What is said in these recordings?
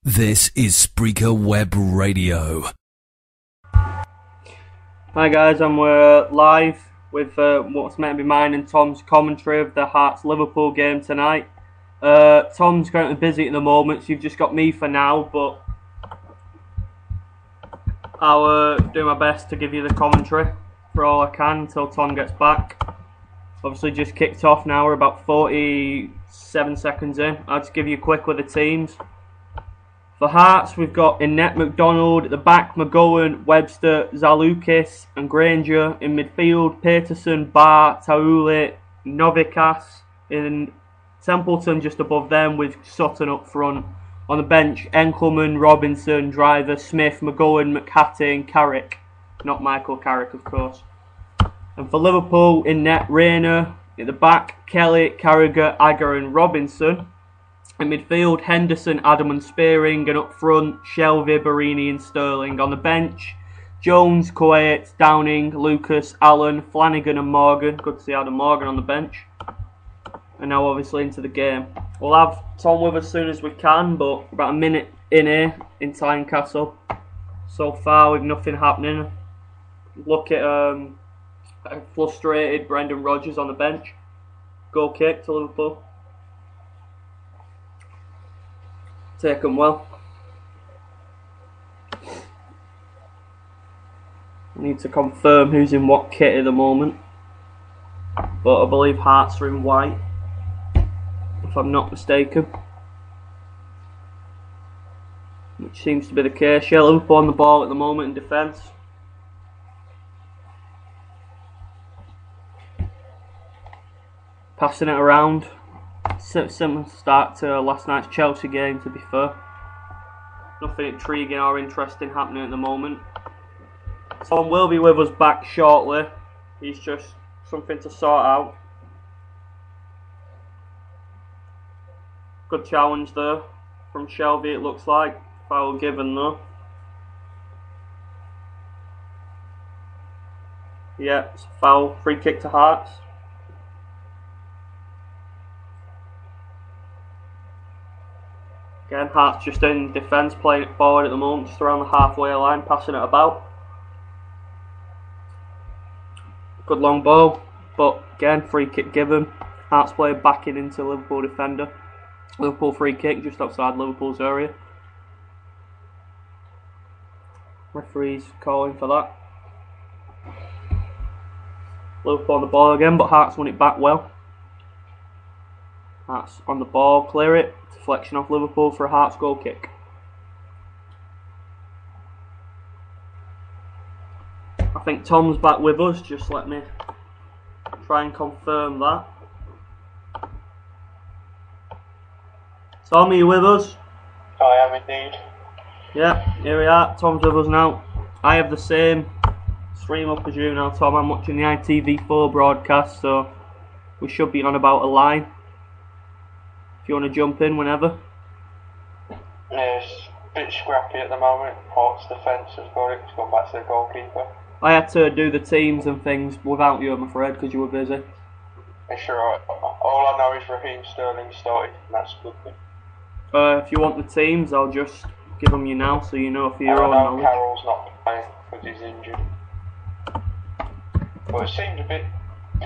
This is Spreaker Web Radio. Hi guys, I'm live with what's meant to be mine and Tom's commentary of the Hearts Liverpool game tonight. Tom's currently busy at the moment, so you've just got me for now, but I'll do my best to give you the commentary for all I can until Tom gets back. Obviously just kicked off now, we're about 47 seconds in. I'll just give you a quick with the teams. For Hearts, we've got in net McDonald, at the back McGowan, Webster, Zalukis and Granger. In midfield, Peterson, Barr, Taule, Novikas. In Templeton just above them with Sutton up front. On the bench, Enkelman, Robinson, Driver, Smith, McGowan, McHattie, Carrick. Not Michael Carrick, of course. And for Liverpool, in net Rayner. At the back, Kelly, Carragher, Agger and Robinson. In midfield, Henderson, Adam and Spearing, and up front, Shelvey, Barini and Sterling. On the bench, Jones, Coates, Downing, Lucas, Allen, Flanagan and Morgan. Good to see Adam Morgan on the bench. And now obviously into the game. We'll have Tom with us as soon as we can, but about a minute in here in Tynecastle. So far with nothing happening. Look at a frustrated Brendan Rodgers on the bench. Goal kick to Liverpool. Taken well. I need to confirm who's in what kit at the moment, but I believe Hearts are in white, if I'm not mistaken, which seems to be the case. Yeah, Liverpool on the ball at the moment in defence. Passing it around. Similar start to last night's Chelsea game, to be fair. Nothing intriguing or interesting happening at the moment. Tom will be with us back shortly. He's just something to sort out. Good challenge there from Shelvey, it looks like. Foul given though. Yeah, it's a foul. Free kick to Hearts. Again, Hearts just in defence, playing it forward at the moment, just around the halfway line, passing it about. Good long ball, but again, free kick given. Hearts player backing into Liverpool defender. Liverpool free kick just outside Liverpool's area. Referee's calling for that. Liverpool on the ball again, but Hearts won it back well. Hearts on the ball, clear it. Deflection off Liverpool for a Hearts goal kick. I think Tom's back with us, just let me try and confirm that. Tom, are you with us? I am indeed. Yeah, here we are, Tom's with us now. I have the same stream up as you now, Tom. I'm watching the ITV4 broadcast, so we should be on about a line. If you want to jump in whenever. Yeah, it's a bit scrappy at the moment. Hearts defence has got it. It's gone back to the goalkeeper. I had to do the teams and things without you, I'm afraid, because you were busy. It's alright. All I know is Raheem Sterling started, and that's good. If you want the teams, I'll just give them you now, so you know for your own knowledge. Carroll's not playing because he's injured. Well, it seemed a bit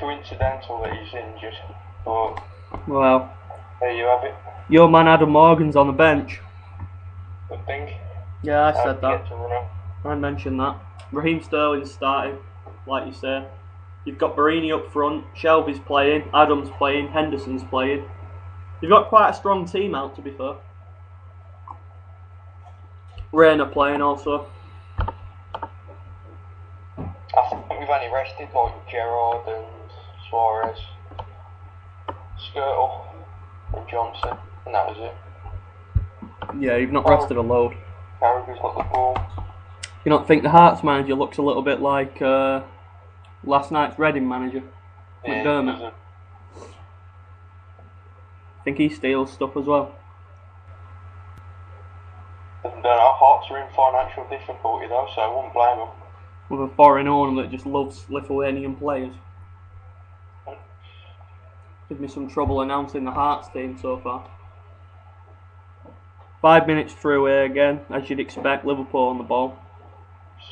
coincidental that he's injured, but well, there you have it. Your man Adam Morgan's on the bench. Good thing. Yeah, I said that. I mentioned that. Raheem Sterling's starting, like you said. You've got Barini up front, Shelby's playing, Adams playing, Henderson's playing. You've got quite a strong team out, to be fair. Rayner playing also. I think we've only rested like Gerrard and Suarez, Skirtle and Johnson, and that was it. Yeah, you've not rested a load. Carragher's got the ball. You don't think the Hearts manager looks a little bit like last night's Reading manager, Yeah, McDermott? I think he steals stuff as well. And our Hearts are in financial difficulty though, so I wouldn't blame them. With a foreign owner that just loves Lithuanian players. Give me some trouble announcing the Hearts team so far. 5 minutes through here again, as you'd expect. Liverpool on the ball.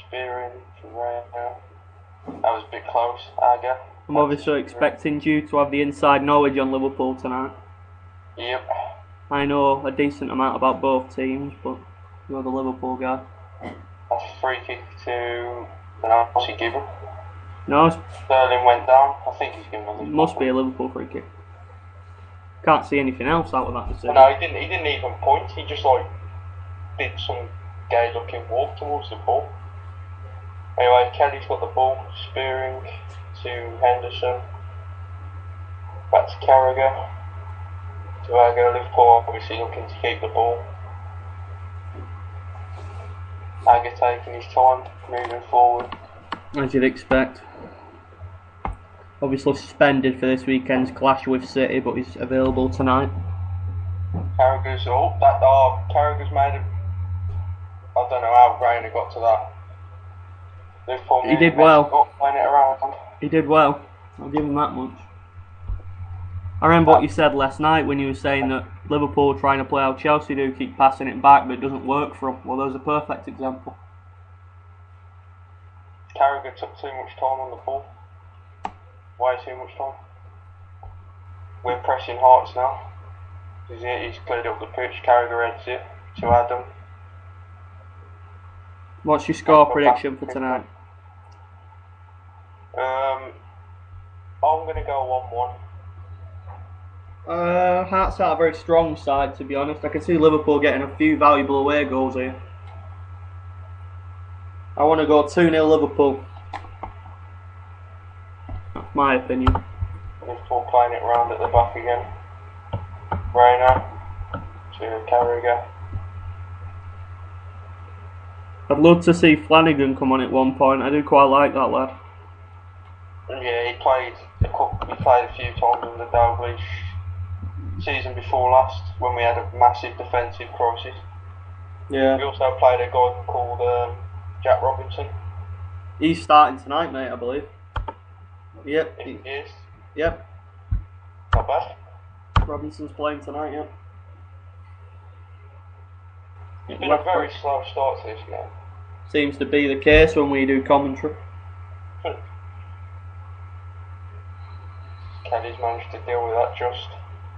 Spearing from right now. That was a bit close, Aga. I'm obviously expecting you to have the inside knowledge on Liverpool tonight. Yep. I know a decent amount about both teams, but you're the Liverpool guy. That's a free kick to Nancy Gibbon. No, Sterling went down. I think he's given a Liverpool. must be a Liverpool free kick. Can't see anything else out of that decision. No, he didn't even point. He just did some gay looking walk towards the ball. Anyway, Kelly's got the ball, spearing to Henderson. Back to Carragher. To Aga. Liverpool obviously looking to keep the ball. Aga taking his time, moving forward. As you'd expect. Obviously suspended for this weekend's clash with City, but he's available tonight. Carragher's Carragher's made a... I don't know how Rayner got to that. Liverpool He did well. Playing it around. He did well. I'll give him that much. I remember what you said last night when you were saying that Liverpool trying to play how Chelsea do, keep passing it back, but it doesn't work for them. Well, there's a perfect example. Carragher took too much time on the ball. Way too much time. We're pressing Hearts now. He's cleared up the pitch. Carragher heads it to Adam. What's your score prediction for tonight? I'm going to go 1-1. Hearts are a very strong side, to be honest. I can see Liverpool getting a few valuable away goals here. I want to go 2-0 Liverpool. That's my opinion. Liverpool playing it round at the back again. Rayner to Carragher. I'd love to see Flanagan come on at one point. I do quite like that lad. Yeah, he played a few times in the Dalglish season before last when we had a massive defensive crisis. Yeah. We also played a guy called Jack Robinson. He's starting tonight, mate, I believe. Yep. He is. Yep. Not bad. Robinson's playing tonight, yep. It's been a very slow start to this game. Seems to be the case when we do commentary. Kelly's managed to deal with that just.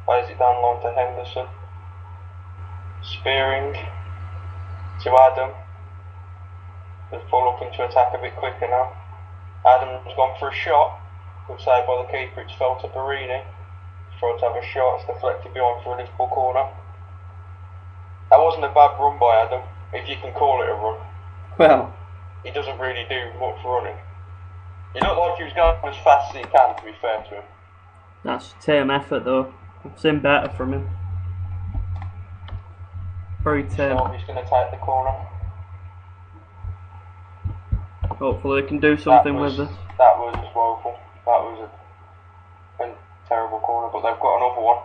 Plays it down line to Henderson. Spearing to Adam. Liverpool looking to attack a bit quicker now. Adam's gone for a shot. Good save by the keeper, it's fell to Perini. Tried to have a shot, it's deflected behind for a Liverpool corner. That wasn't a bad run by Adam, if you can call it a run. Well, he doesn't really do much running. He looked like he was going as fast as he can, to be fair to him. that's tame effort though. I've seen better from him. Very tame. So he's going to take the corner. Hopefully they can do something with this. That was woeful. That was a terrible corner, but they've got another one.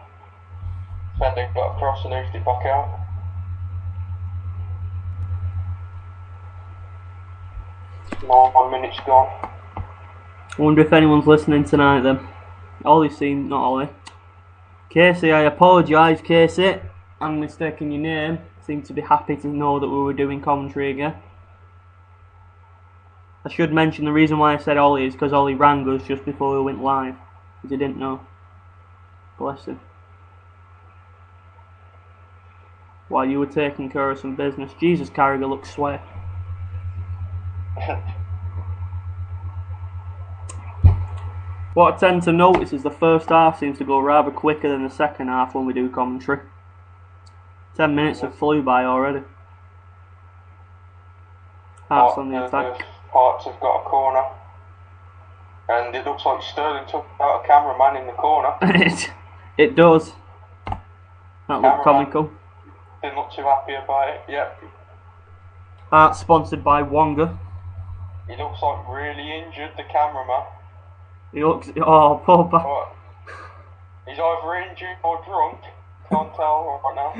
Then they've got across and hoofed it back out. More 1 minute's gone. I wonder if anyone's listening tonight then. Ollie seemed, not Ollie. Casey, I apologise, Casey. I'm mistaking your name. Seemed to be happy to know that we were doing commentary again. I should mention the reason why I said Ollie is because Ollie rang us just before we went live. Because he didn't know. Bless him. While you were taking care of some business. Jesus, Carragher looks sweaty. What I tend to notice is the first half seems to go rather quicker than the second half when we do commentary. 10 minutes have flew by already. Hearts on the attack. Hearts have got a corner. And it looks like Sterling took out a cameraman in the corner. It does. That looked comical. Didn't look too happy about it, yep. Hearts sponsored by Wonga. He looks like really injured, the cameraman. He looks, oh, poor bastard. But he's either injured or drunk. Can't tell right now.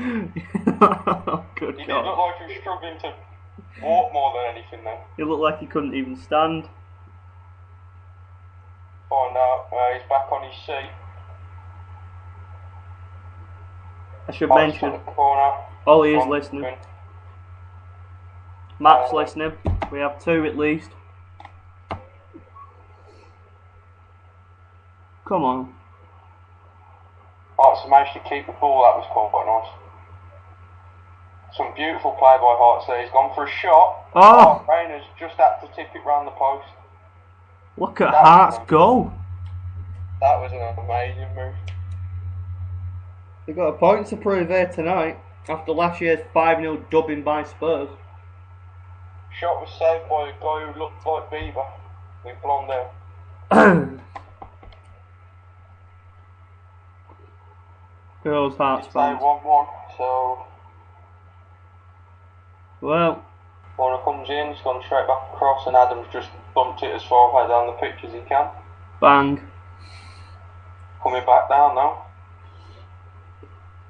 Oh, good He did God. look like he was struggling to walk more than anything then. He looked like he couldn't even stand. Find out, he's back on his seat. I should Hearts mention, on the corner. Ollie is listening. Matt's listening. We have 2 at least. Come on. Hearts managed to keep the ball. That was quite nice. Some beautiful play by Hearts there. He's gone for a shot. Oh! Rayner's just had to tip it round the post. Look at Hearts go. That was an amazing move. They've got a point to prove here tonight after last year's 5-0 dubbing by Spurs. Shot was saved by a guy who looked like Bieber with blonde hair. Girls Hearts fans. 1-1, so well, Warner comes in, he's gone straight back across, and Adams just bumped it as far away down the pitch as he can. Bang. Coming back down now.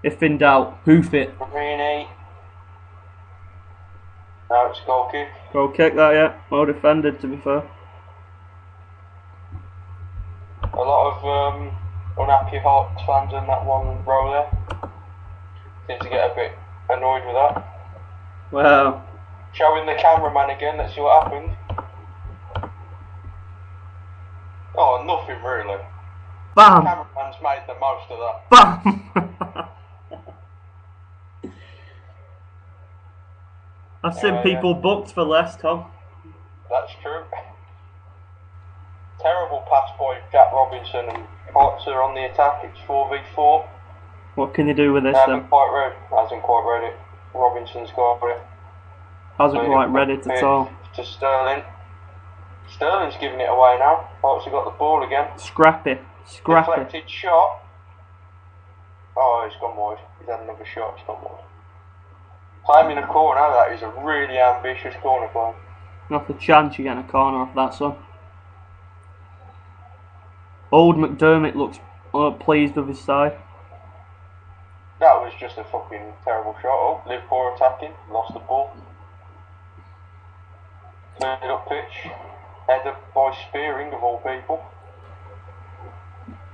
If in doubt, hoof it. Marini. Now it's goal kick. Goal kick that, yeah. Well defended, to be fair. A lot of unhappy Hearts fans in that one row there. Seem to get a bit annoyed with that. Well, showing the cameraman again, let's see what happened. Oh, nothing really. bam! The cameraman's made the most of that. Bam! I've seen people booked for less, Tom. That's true. Terrible pass by Jack Robinson, and Hearts are on the attack. It's 4v4. What can you do with this then? Hasn't quite read it. Robinson's got it. Hasn't quite read it at all. To Sterling. Sterling's giving it away now. Hearts have got the ball again. Scrappy. Deflected shot. Oh, he's gone wide. He's had another shot. It's gone wide. Climbing a corner, that is a really ambitious corner play. Not a chance you're getting a corner off that, son. Old McDermott looks pleased with his side. That was just a fucking terrible shot. Oh, Liverpool attacking, lost the ball. Cleared up pitch. Headed by Spearing, of all people.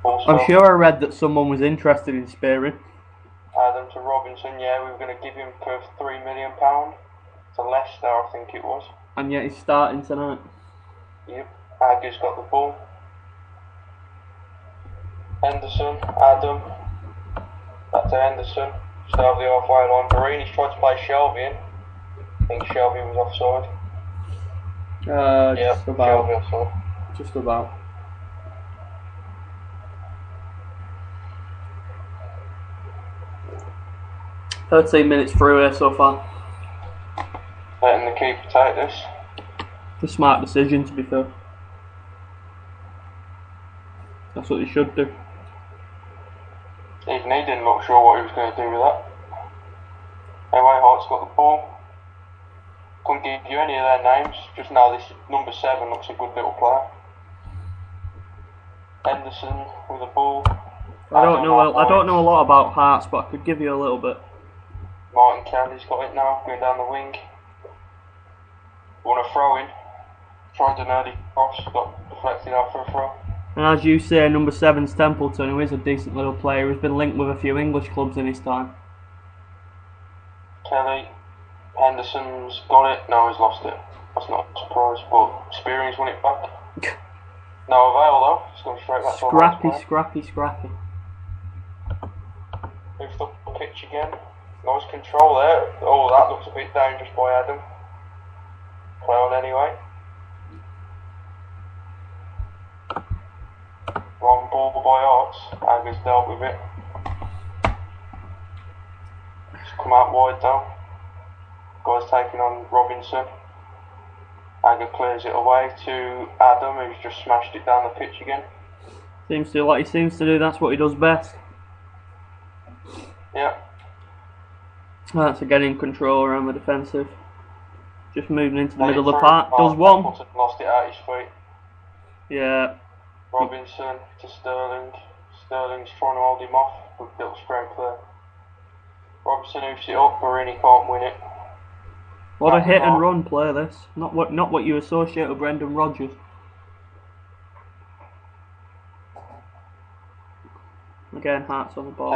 Also, I'm sure I read that someone was interested in Spearing. Adam to Robinson, yeah, we were going to give him for £3 million to Leicester, I think it was. And yet he's starting tonight. Yep, Agger's got the ball. Henderson, Adam, back to Henderson, still have the halfway line. Barini's tried to play Shelby in. I think Shelby was offside. Just about. Shelby offside. Just about. $13 through here so far. Letting the keeper take this. It's a smart decision, to be fair. That's what he should do. Even he didn't look sure what he was going to do with that. Anyway, Hart's got the ball. Couldn't give you any of their names. Just now this number 7 looks a good little player. Henderson with the ball. I don't know a lot about Hearts, but I could give you a little bit. Martin Kelly's got it now, going down the wing. Want a throw in. Tried an early cross, got deflected out for a throw. And as you say, number 7's Templeton, who is a decent little player, who's been linked with a few English clubs in his time. Kelly, Henderson's got it, no, he's lost it. That's not a surprise, but Spearing's won it back. No avail though, it's gone straight back to Scrappy. Moved up the pitch again. Nice control there. Oh, that looks a bit dangerous by Adam. Play on anyway. Wrong ball by Arts. Agger's dealt with it. It's come out wide though. Guy's taking on Robinson. Agger clears it away to Adam, who's just smashed it down the pitch again. Seems to what he seems to do. That's what he does best. Yeah. That's again in control around the defensive. Just moving into the middle of the park. Does one. Lost it at his feet. Yeah. Robinson to Sterling. Sterling's trying to hold him off. Good little strength there. Robinson hoofs it up. Barini can't win it. What a hit and run play this. Not what you associate with Brendan Rodgers. Again, Hearts on the ball.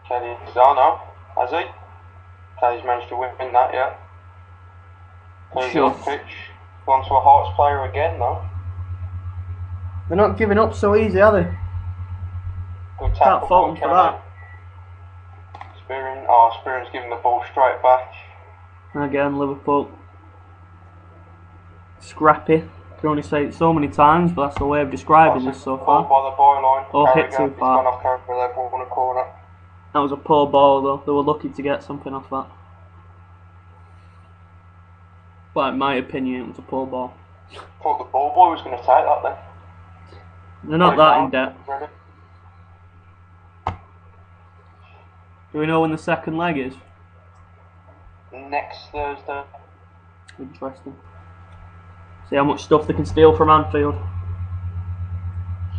Kelly's on now, has he? He's managed to win that, yeah. Plays Sure. off pitch. Gone to a Hearts player again, though. They're not giving up so easy, are they? Good Can't tackle fault by them for Kelly. that. Spearing's giving the ball straight back. Again, Liverpool. Scrappy. Can only say it so many times, but that's the way of describing this so Ball far. by the byline. Oh, hit Carragher. too He's far. gone off Carragher level on a corner. That was a poor ball though. They were lucky to get something off that. But in my opinion, it was a poor ball. Thought the ball boy was going to take that then. They're not that in depth. Really? Do we know when the second leg is? Next Thursday. Interesting. See how much stuff they can steal from Anfield.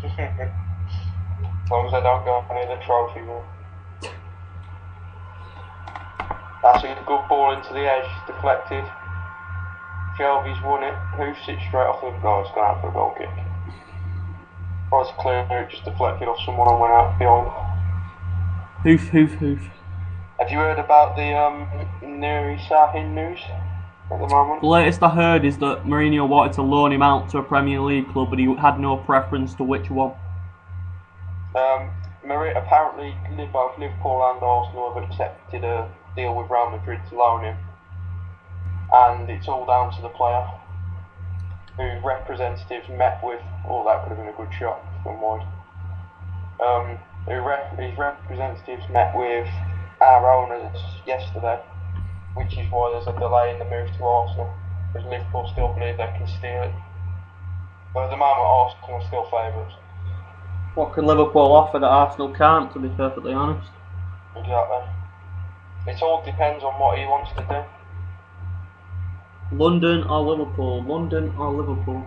As long as they don't go near the trophy room. That's a good ball into the edge, deflected. Shelby's won it. Hoofs it straight off the goal. It's gone out for a goal kick. Was clear, it just deflected off someone and went out behind. Hoof. Have you heard about the Nuri Sahin news at the moment? The latest I heard is that Mourinho wanted to loan him out to a Premier League club, but he had no preference to which one. Apparently, both Liverpool and Arsenal have accepted a deal with Real Madrid to loan him, and it's all down to the player, whose representatives met with. Oh, that could have been a good shot from wide. His representatives met with our owners yesterday, which is why there's a delay in the move to Arsenal, because Liverpool still believe they can steal it. But at the moment, Arsenal are still favourites. What can Liverpool offer that Arsenal can't, to be perfectly honest? Exactly. It all depends on what he wants to do. London or Liverpool? London or Liverpool?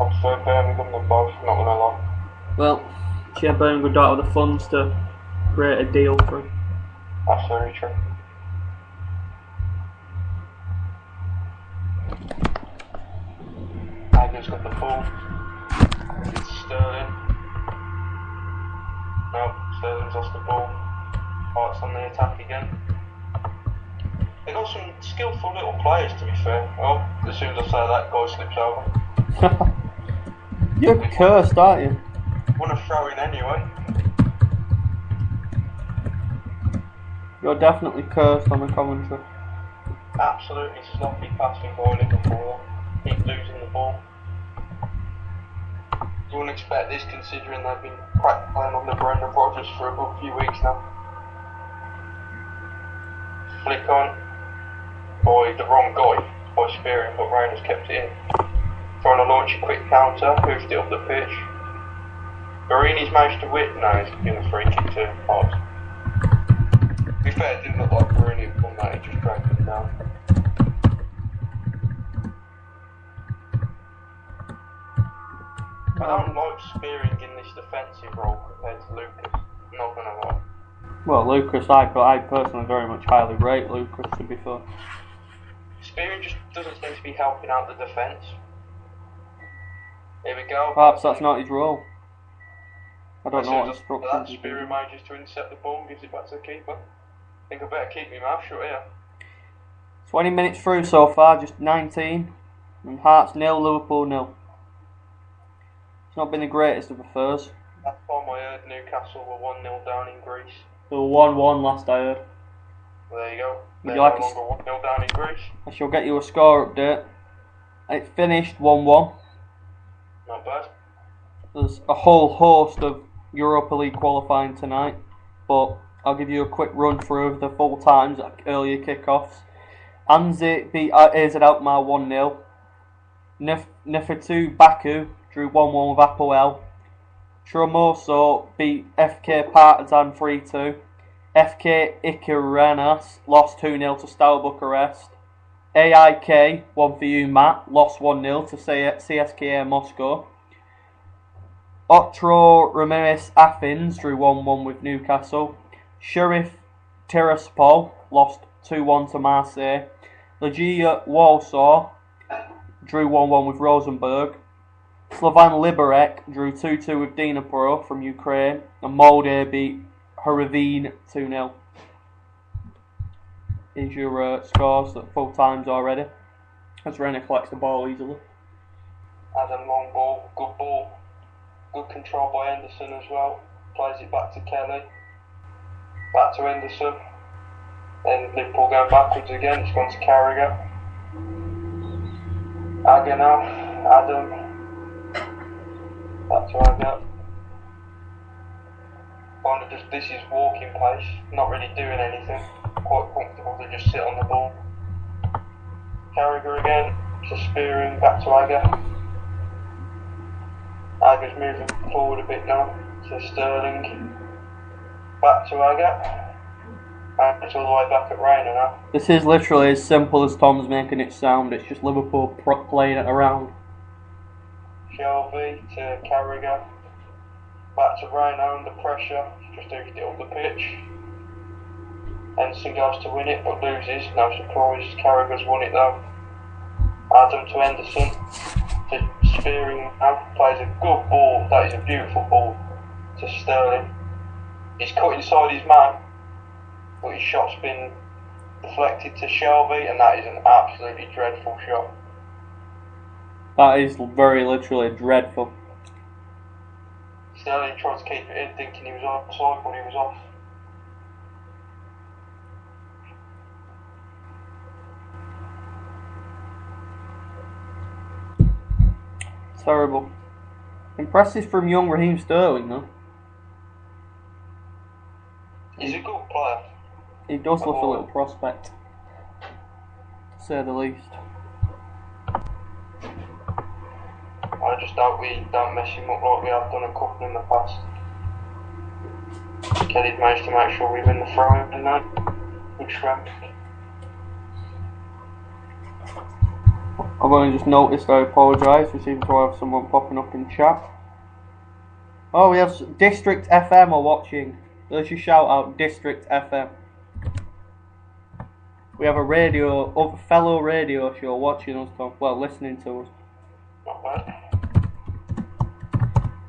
I prefer Birmingham than both, not gonna lie. Well, yeah, Birmingham don't have the funds to create a deal for him. That's very true. Agner's got the ball. It's Sterling. No, Sterling's lost the ball. Hearts on the attack again. They got some skillful little players, to be fair. Well, as soon as I say that, guy slips over. You're cursed, aren't you? Want to throw in anyway. You're definitely cursed on the commentary. Absolutely sloppy passing by Liverpool. Keep losing the ball. You wouldn't expect this, considering they've been playing on the Brendan Rodgers for a good few weeks now. Flick on. By the wrong guy, by Spearing, but Rangers kept it in. Trying to launch a quick counter, hoofed it up the pitch. Barini's managed to whip. No, he's given a free kick to Hearts. To be fair, it didn't look like Barini had done that, he just dragged him down. I don't like Spearing in this defensive role compared to Lucas, I'm not gonna lie. Well, Lucas, I personally very much highly rate Lucas, to be fair. Spearing just doesn't seem to be helping out the defence. Here we go. Perhaps that's not his role. I don't know what instructions he's Spearing manages to intercept the ball and gives it back to the keeper. I think I better keep my mouth shut here. 20 minutes through so far, just 19. And Hearts 0, Liverpool 0. It's not been the greatest of affairs. Last time I heard, Newcastle were 1-0 down in Greece. They were 1-1 last I heard. Well, there you go. Would They're you like no a longer 1-0 down in Greece. I shall get you a score update. It finished 1-1. Not bad. There's a whole host of Europa League qualifying tonight, but I'll give you a quick run through of the full times at earlier kickoffs. Anzi beat AZ Alkmaar 1-0. Nefertu Baku drew 1-1 with Apoel. Tromoso beat FK Partizan 3-2. FK Ikarenas lost 2-0 to Steaua Bucharest. AIK, one for you Matt, lost 1-0 to CSKA Moscow. Otro Ramirez Athens drew 1-1 with Newcastle. Sheriff Tiraspol lost 2-1 to Marseille. Legia Warsaw drew 1-1 with Rosenborg. Slovan Liberec drew 2-2 with Dnipro from Ukraine. And Molde beat Herovin 2-0. is your scores at full times already. As Rennie collects the ball easily. Adam, long ball, good ball. Good control by Henderson as well. Plays it back to Kelly. Back to Henderson. Then Liverpool going backwards again. It's gone to Carragher. Agger now. Adam. Back to Agger. Kind of just, this is walking pace. Not really doing anything. Quite comfortable to just sit on the ball. Carragher again. Just spearing back to Agger. Agger's moving forward a bit now to Sterling. Back to Agger. And it's all the way back at Rayner now. This is literally as simple as Tom's making it sound. It's just Liverpool playing it around. Shelby to Carragher. Back to Rayner under pressure. Just oofed it up the pitch. Henderson goes to win it but loses. No surprise. Carragher's won it though. Adam to Henderson. To Spearing now. Plays a good ball. That is a beautiful ball. To Sterling. He's cut inside his man. But his shot's been deflected to Shelby, and that is an absolutely dreadful shot. That is very literally dreadful. Sterling tried to keep it in, thinking he was offside, but he was off. Terrible. Impressive from young Raheem Sterling, though. He's a good player. He does look a little prospect, to say the least. I just hope we don't mess him up like we have done a couple in the past. Kelly's managed to make sure we win the throw in now. Good shrimp. I've only just noticed, I apologise, we seem to have someone popping up in chat. Oh, we have District FM are watching. Let's just shout out District FM. We have a fellow radio show watching us, Tom. Well, listening to us. Not bad.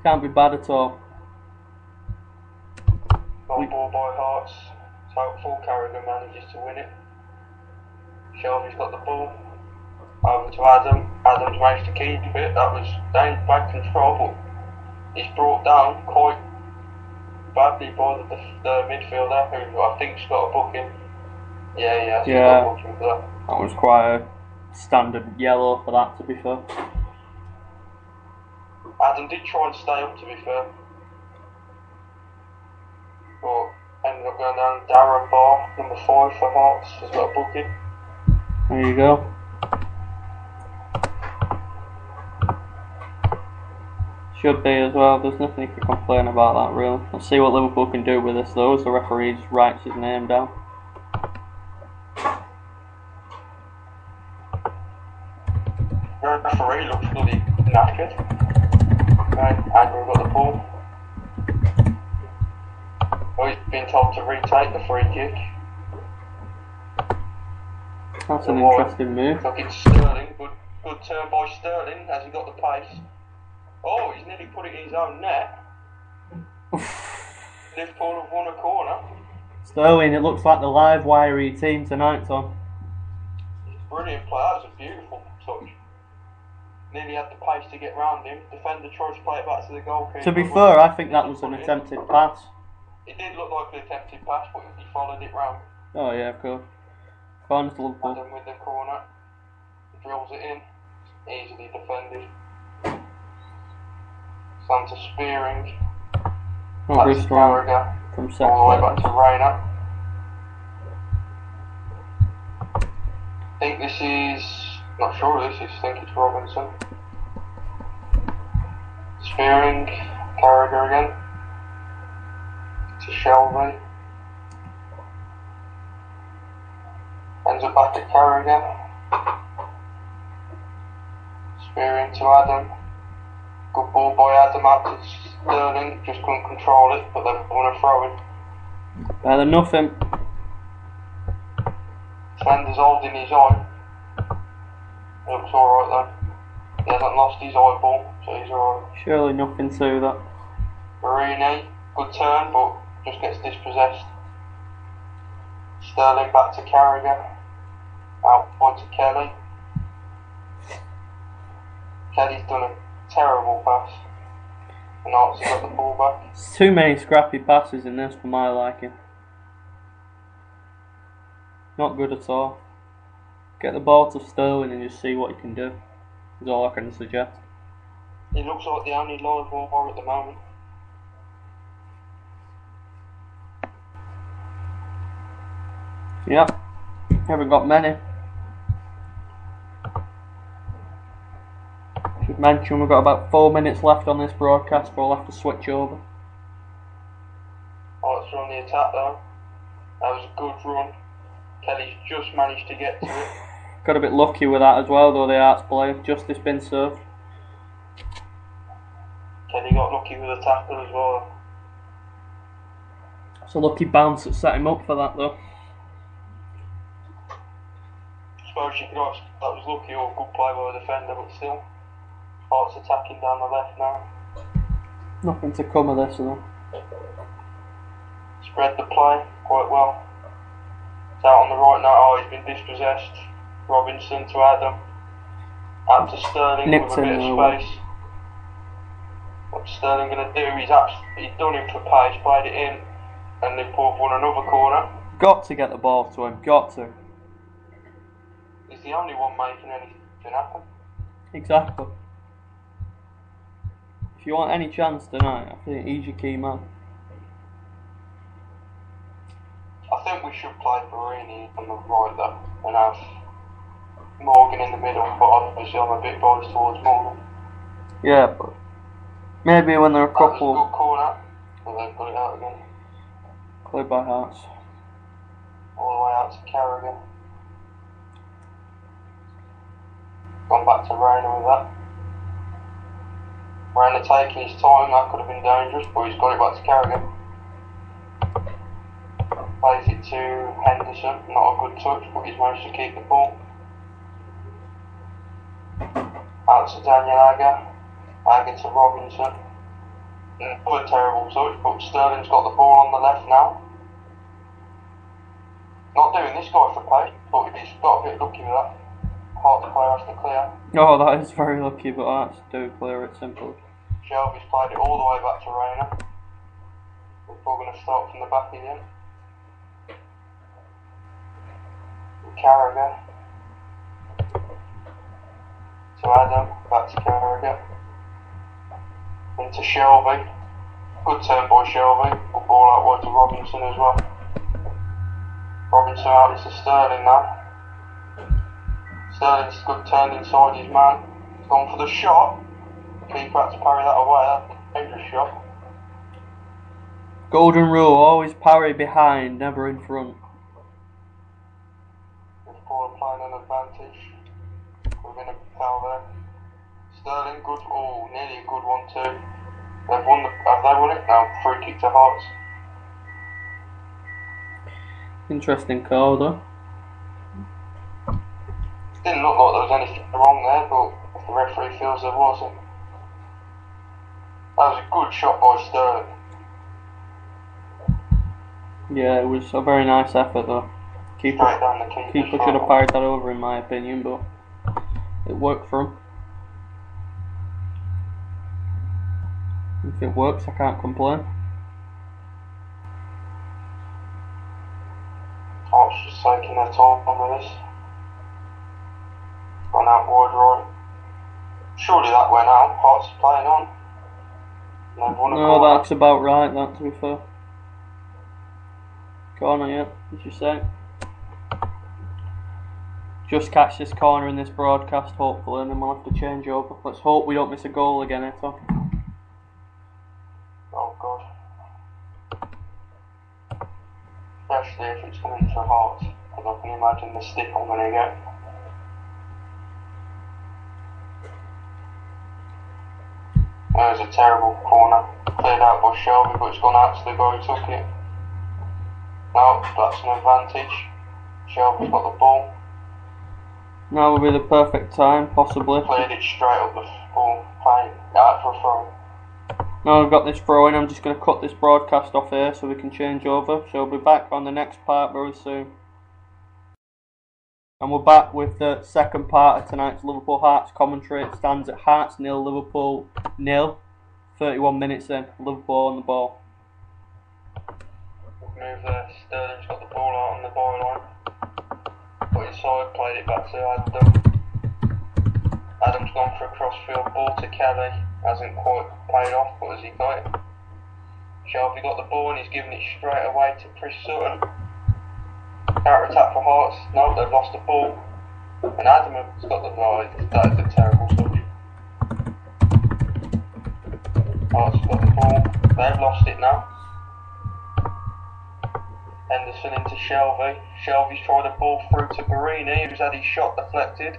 Can't be bad at all. Long ball by Hearts. It's hopeful Carragher manages to win it. Shelby's got the ball. Over to Adam. Adam's managed to keep it. That was bad control, but he's brought down quite badly by the midfielder, who I think's got a booking. Yeah. Got a booking for that. That was quite a standard yellow for that, to be fair. Adam did try and stay up, to be fair, but ended up going down. Darren Barr, number 5 for Hearts, has got a booking. There you go. Should be as well. There's nothing you can complain about that, really. Let's see what Liverpool can do with this, though, as the referee just writes his name down. The referee looks bloody knackered. Right, Agger got the ball. Oh, he's been told to retake the free kick. That's an interesting move. Looking Sterling. Good turn by Sterling. Has he got the pace? Oh, he's nearly put it in his own net. Liverpool have won a corner. Sterling, it looks like the live wiry team tonight, Tom. Brilliant play. That was a beautiful touch. Nearly had the pace to get round him. Defender tried to play it back to the goalkeeper. To be fair, I think that was an attempted pass. It did look like an attempted pass, but he followed it round. Oh yeah, of course. Corner to Liverpool. Adam with the corner. Drills it in. Easily defended. Santa Spearing. Not very strong Carragher. from second. All the way back to Rayner. I think this is... Not sure who this is. I think it's Robinson. Spearing. Carragher again. To Shelby. Ends up back to Carragher. Spearing to Adam. Good ball by Adam out to Sterling. Just couldn't control it, but they've won a throw in. Better than nothing. Defender's holding his eye. It looks alright though. He hasn't lost his eyeball, so he's alright. Surely nothing to that. Marini, good turn, but just gets dispossessed. Sterling back to Carragher. Out wide to Kelly. Kelly's done a terrible pass. And Art's got the ball back. There's too many scrappy passes in this for my liking. Not good at all. Get the ball to Sterling and just see what he can do. Is all I can suggest. He looks like the only live wire at the moment. Yep. Haven't got many. Should mention we've got about 4 minutes left on this broadcast, but we'll have to switch over. Art's on the attack though. That was a good run. Kelly's just managed to get to it. Got a bit lucky with that as well, though, the Arts player. Justice been served. Kelly got lucky with the tackle as well. It's a lucky bounce that set him up for that, though. I suppose you could ask that was lucky or good play by the defender, but still. Art's attacking down the left now. Nothing to come of this, though. Spread the play quite well. It's out on the right now. Oh, he's been dispossessed. Robinson to Adam. Out to Sterling Nipped with a bit of space. What's Sterling going to do? He's done him for pace, played it in, and Liverpool won another corner. Got to get the ball to him, got to. He's the only one making anything happen. Exactly. If you want any chance tonight, I think he's your key man. I think we should play Barini on the right though, and have Morgan in the middle, but obviously I'm a bit biased towards Morgan. Yeah, but maybe when there are a That was a couple. good corner, but they've got it out again. Played by Hearts. All the way out to Carragher. Gone back to Rayner with that. Rayner taking his time, that could have been dangerous, but he's got it back to Carragher. Plays it to Henderson, not a good touch, but he's managed to keep the ball. Out to Daniel Agger. Agger to Robinson. Another terrible touch, but Sterling's got the ball on the left now. Not doing this guy for pace, but he's got a bit lucky with that. Hart the player has to clear. Oh, that is very lucky, but Hearts do clear it simple. Shelby's played it all the way back to Rayner. We're probably going to start from the back again. Carragher. To Adam, back to Carragher. Into Shelby. Good turn by Shelby. Good ball out wide to Robinson as well. Robinson out into Sterling now. Sterling's good turn inside his man. He's gone for the shot. Keeper had to parry that away. That's a dangerous shot. Golden rule, always parry behind, never in front. Liverpool are playing an advantage. We're going to foul there. Sterling, good. Oh, nearly a good one too. They've won have they won it? No, free kick to Hearts. Interesting call, though. Didn't look like there was anything wrong there, but if the referee feels there wasn't. That was a good shot by Sterling. Yeah, it was a very nice effort, though. Straight down the Keeper should have parried that over, in my opinion, but it worked for him. If it works, I can't complain. Hearts just taking their time with this. Gone out wide right. Surely that went out. Hearts is playing on. They've won a No, corner. that's about right, that, to be fair. Corner, yeah, as you say. Just catch this corner in this broadcast, hopefully, and then we'll have to change over. Let's hope we don't miss a goal again, Tom. Oh god. Especially if it's coming for Hearts, because I can imagine the stick I'm going to get. That was a terrible corner. Cleared out by Shelby, but it's gone out to the guy who took it. No, that's an advantage. Shelby's got the ball. Now will be the perfect time, possibly. Played it straight up the ball. Playing out for a throw. Now I've got this throw in, I'm just going to cut this broadcast off here so we can change over. So we'll be back on the next part very soon. And we're back with the second part of tonight's Liverpool Hearts commentary. It stands at Hearts 0, Liverpool 0. 31 minutes in, Liverpool on the ball. Move there, Sterling's got the ball out on the byline. Put inside, played it back to Adam. Adam's gone for a crossfield ball to Kelly. Hasn't quite paid off, but has he got it? Shelby got the ball and he's giving it straight away to Chris Sutton. Counter attack for Hearts. No, they've lost the ball. And Adam has got the ball. That is a terrible touch. Hearts have got the ball. They've lost it now. Henderson into Shelby. Shelby's tried the ball through to Barini, who's had his shot deflected.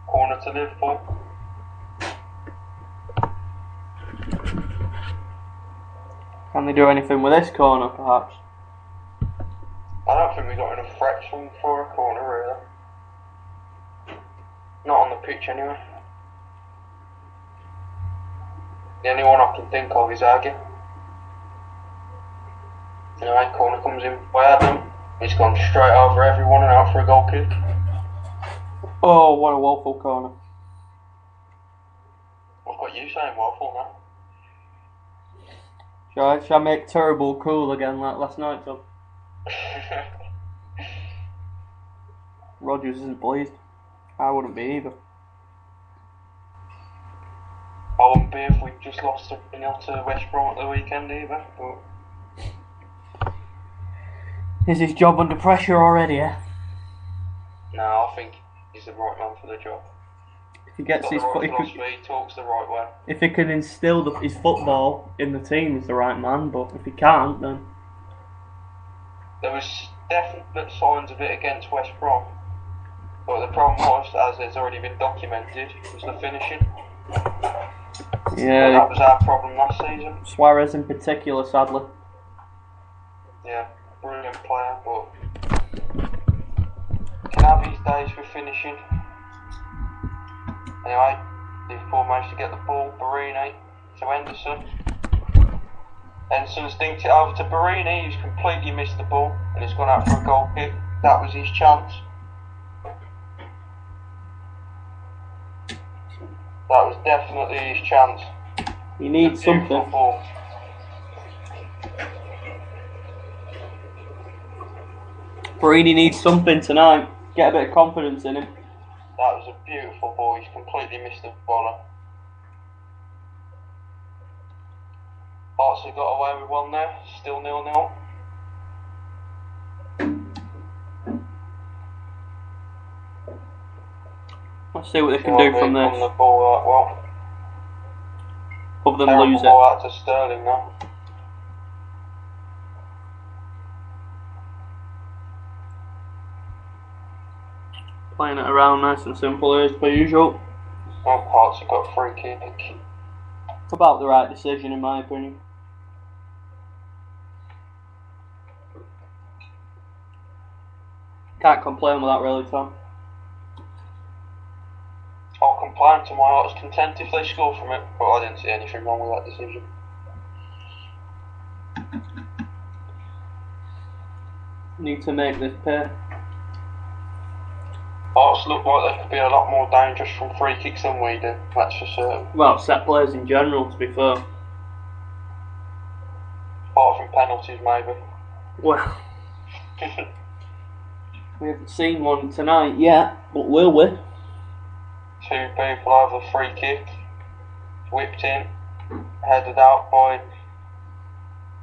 Corner to Liverpool. Can they do anything with this corner, perhaps? I don't think we got enough threats for a corner, really. Not on the pitch, anyway. The only one I can think of is Aggie. Anyway, corner comes in by Adam. He's gone straight over everyone and out for a goal kick. Oh, what a woeful corner. I've got you saying waffle now. Shall I make terrible cool again like last night, Tom? Rodgers isn't pleased. I wouldn't be either. I wouldn't be if we just lost 3-0 to West Brom at the weekend either. But is his job under pressure already, eh? no, I think he's the right man for the job. If he gets his right philosophy, he talks the right way. If he can instill his football in the team, he's the right man. But if he can't, then there was definite signs of it against West Brom. But the problem was, as has already been documented, was the finishing. Yeah, that was our problem last season. Suarez in particular, sadly. Yeah, brilliant player, but can have his days with finishing. Anyway, Liverpool managed to get the ball. Barini to Henderson. Henderson's dinked it over to Barini, who's completely missed the ball and he's gone out for a goal kick. That was his chance. That was definitely his chance. He needs something. Ball. Barini needs something tonight. Get a bit of confidence in him. That was a beautiful ball. He's completely missed the bowler. Hearts have got away with one there. Still 0-0. Let's see what they can do from this. The ball out well. Other than lose it. Ball out to Sterling now. Playing it around nice and simple as per usual. Hearts have got free kick. It's about the right decision in my opinion. Can't complain with that really, Tom. I'll complain to my heart's content if they score from it, but I didn't see anything wrong with that decision. Need to make this pay. Hearts look like they could be a lot more dangerous from free kicks than we do, that's for certain. Well, set plays in general, to be fair. Apart from penalties, maybe. Well, we haven't seen one tonight yet, but will we? Two people over the free kick, whipped in, headed out by,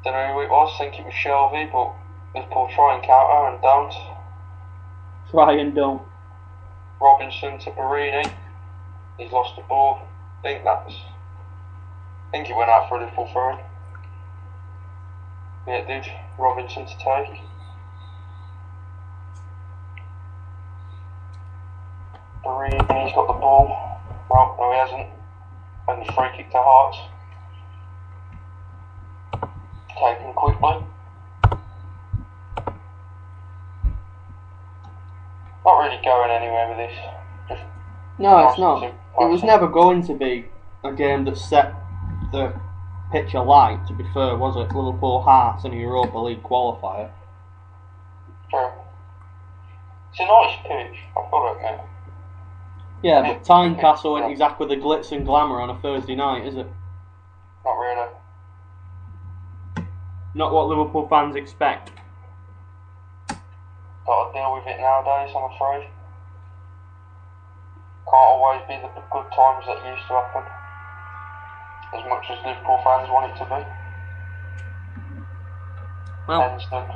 don't know who it was, I think it was Shelby, but Liverpool try and counter and don't. Try and don't. Robinson to Barini, he's lost the ball. I think he went out for a Liverpool throw. Yeah, it did. Robinson to take. Barini's got the ball. Well, no he hasn't. And the free kick to Hearts. Taken quickly. Not really going anywhere with this. Just no, it's not. It was never going to be a game that set the pitch alight, to be fair, was it? Liverpool Hearts in a Europa League qualifier. True. It's a nice pitch, I've got to admit. Yeah, but Tynecastle ain't exactly the glitz and glamour on a Thursday night, is it? Not really. Not what Liverpool fans expect. Got to deal with it nowadays, I'm afraid. Can't always be the good times that used to happen. As much as Liverpool fans want it to be. Well, Henston,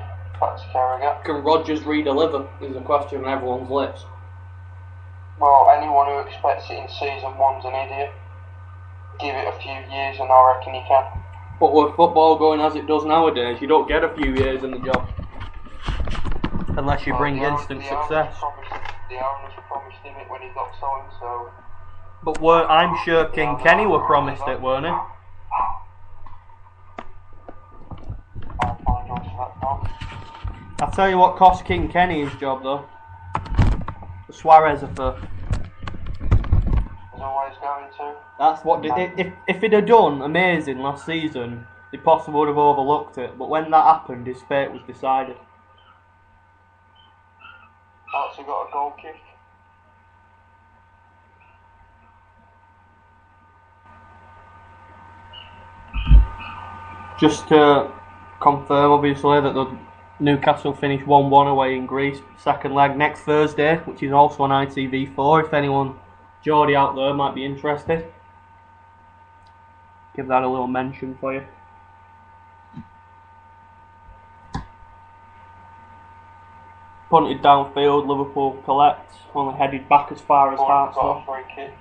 back to Carragher. can Rodgers redeliver is a question on everyone's lips. Well, anyone who expects it in season one's an idiot. Give it a few years and I reckon he can. But with football going as it does nowadays, you don't get a few years in the job. Unless you bring instant success. The owners promised him it when he got signed, so... But I'm sure King Kenny were promised it, weren't he? I apologise for that, Tom. I'll tell you what cost King Kenny his job though. The Suarez affair. He's always going to. That's what if he'd have done amazing last season, they possibly would have overlooked it. But when that happened, his fate was decided. Also got a goal kick. Just to confirm, obviously, that the Newcastle finished 1-1 away in Greece. Second leg next Thursday, which is also on ITV4. If anyone, Geordie out there, might be interested, give that a little mention for you. Punted downfield, Liverpool collects, only headed back as far as Hearts. Got a free kick,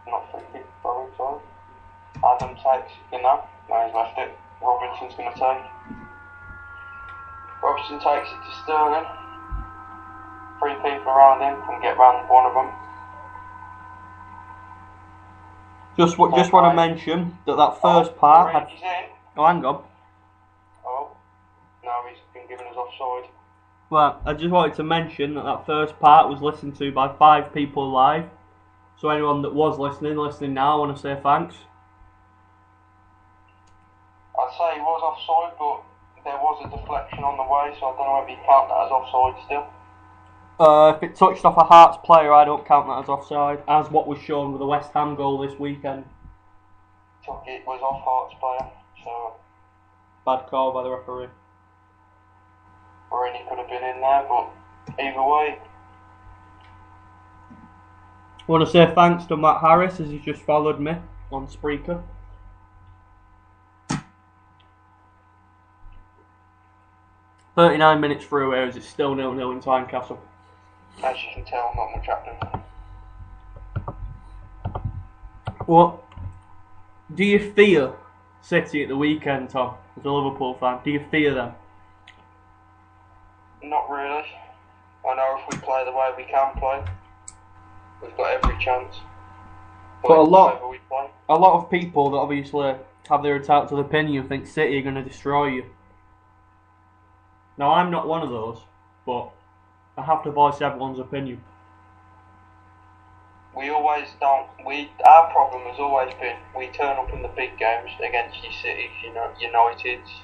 not free kick, sorry. Adam takes, now he's left it. Robinson's going to take. Robinson takes it to Sterling. 3 people around him, can get round one of them. Just want to mention that first part had... Oh, hang on. Oh, no, he's been given us offside. Well, I just wanted to mention that first part was listened to by 5 people live. So anyone that was listening now, I want to say thanks. I'd say he was offside, but there was a deflection on the way, so I don't know if you count that as offside still. If it touched off a Hearts player, I don't count that as offside, as what was shown with the West Ham goal this weekend. It was off Hearts player, so... Bad call by the referee. Marini could have been in there, but either way. I want to say thanks to Matt Harris, as he's just followed me on Spreaker. "39 minutes through, whereas it's still 0-0 in Tynecastle." As you can tell, not much happening. What do you fear City at the weekend, Tom, as a Liverpool fan? Do you fear them? Not really. I know if we play the way we can play, we've got every chance. But a lot of people that obviously have their entitled opinion think City are going to destroy you. Now, I'm not one of those, but I have to voice everyone's opinion. We always don't. Our problem has always been we turn up in the big games against your Cities, Uniteds,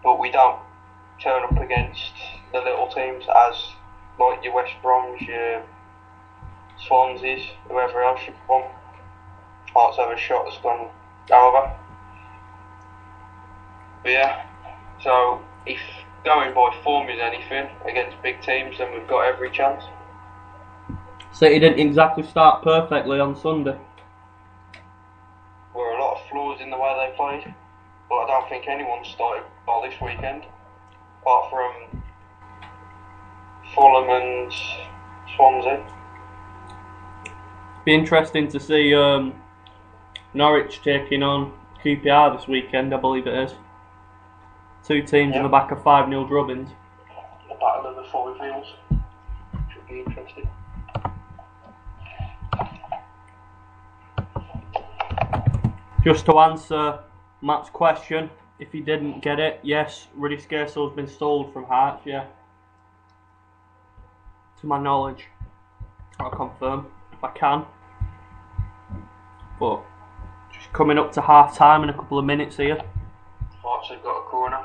but we don't turn up against the little teams as like your West Broms, your Swanseas, whoever else you want. Hearts have a shot that's gone over. But yeah, so if going by form is anything against big teams, then we've got every chance. City didn't exactly start perfectly on Sunday. There were a lot of flaws in the way they played, but I don't think anyone started well this weekend, apart from Fulham and Swansea. Be interesting to see Norwich taking on QPR this weekend, I believe it is. 2 teams in the back of 5-0 drubbings. The battle of the 5 fields. Should be interesting. Just to answer Matt's question, if he didn't get it, yes, Rudi Skersel's been sold from Hearts, yeah. To my knowledge. I'll confirm if I can. But just coming up to half time in a couple of minutes here. Hearts have got a corner.